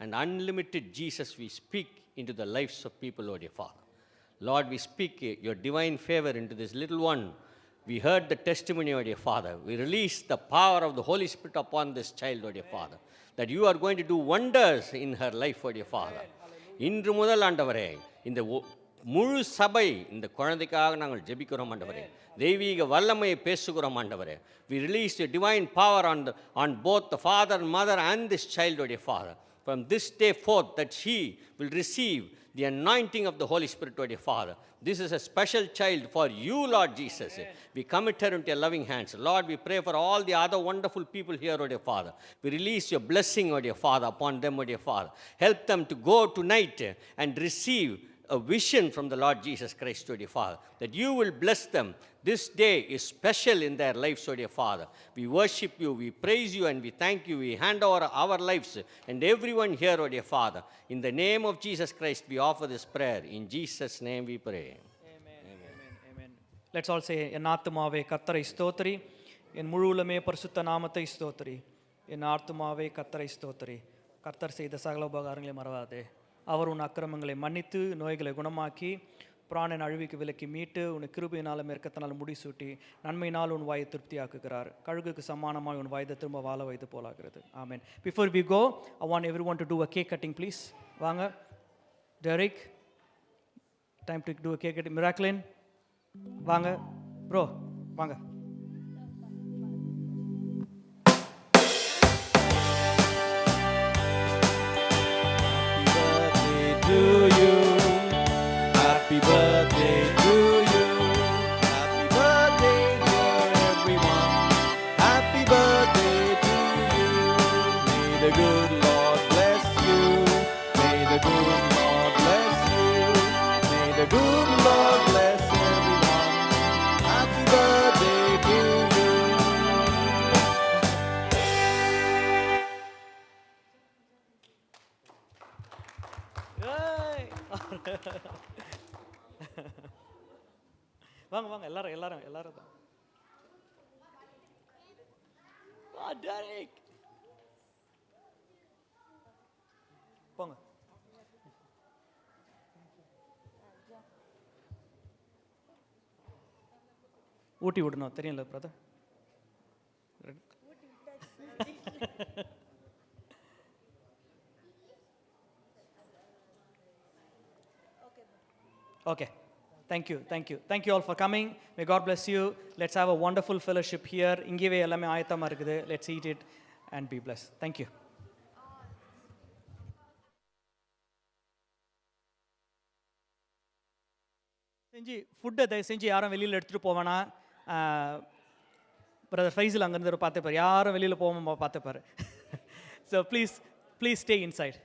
And unlimited Jesus, we speak into the lives of people, Lord, your Father. Lord, we speak your divine favor into this little one. We heard the testimony of your Father. We release the power of the Holy Spirit upon this child, Lord, your Father, that you are going to do wonders in her life, Lord, your Father. இன்று முதல் ஆண்டவரே, இந்த முழு சபை இந்த குழந்தைக்காக நாங்கள் ஜெபிக்கிறோம் ஆண்டவரே. தெய்வீக வல்லமையை பேசுகிறோம் ஆண்டவரே. We release your divine power on both the father, mother and this child, Lord, your Father. From this day forth, that she will receive the anointing of the Holy Spirit, O dear Father. This is a special child for you, Lord Jesus. We commit her into your loving hands. Lord, we pray for all the other wonderful people here, O dear Father. We release your blessing, O dear Father, upon them, O dear Father. Help them to go tonight and receive a vision from the Lord Jesus Christ, O dear Father, that you will bless them. This day is special in their lives, O dear Father. We worship you, we praise you, and we thank you. We hand over our lives and everyone here, O dear Father. In the name of Jesus Christ, we offer this prayer. In Jesus' name we pray. Amen. Let's all say, என் ஆத்துமாவே கர்த்தரை ஸ்தோத்திரி, என் முழு உள்ளமே பரிசுத்த நாமத்தை ஸ்தோத்திரி, என் ஆத்துமாவே கர்த்தரை ஸ்தோத்திரி. கர்த்தர் செய்த சகல உபகாரங்களை மறவாதே. அவர் உன் அக்கிரமங்களை மன்னித்து நோய்களை குணமாக்கி பிராணன் அழிவுக்கு விலக்கி மீட்டு உன் கிருபையினாலும் இரக்கத்தினாலும் முடிசூட்டி நன்மையினால் உன் வாயை திருப்தியாக்குகிறார். கழுகுக்கு சமானமாய் உன் வாயை திரும்ப வாழ வைத்து போலாகிறது. ஆமென். Before we go, I want everyone to do a cake cutting, please. வாங்க. Derek, time to do a cake cutting. Miraculin, வாங்க. Bro, வாங்க. To you, happy birthday to you, happy birthday dear everyone, happy birthday to you. May the good Lord bless you, may the good Lord bless you, may the good Lord bless everyone, happy birthday to you. வாங்க வாங்க எல்லாரும் தான். Derek போங்க. ஊட்டி விடணும் தெரியல brother. Okay. Thank you all for coming. May God bless you. Let's have a wonderful fellowship here. இங்கேவே எல்லாமே ஆயத்தமாக இருக்குது. Let's eat it and be blessed. Thank you. ஃபுட்டை தயவு செஞ்சு யாரும் வெளியில் எடுத்துகிட்டு போவேனா. பிரதர் ஃபைசல் அங்கேருந்து பார்த்துப்பார். யாரும் வெளியில் போகாமல் பார்த்துப்பார். So please stay inside.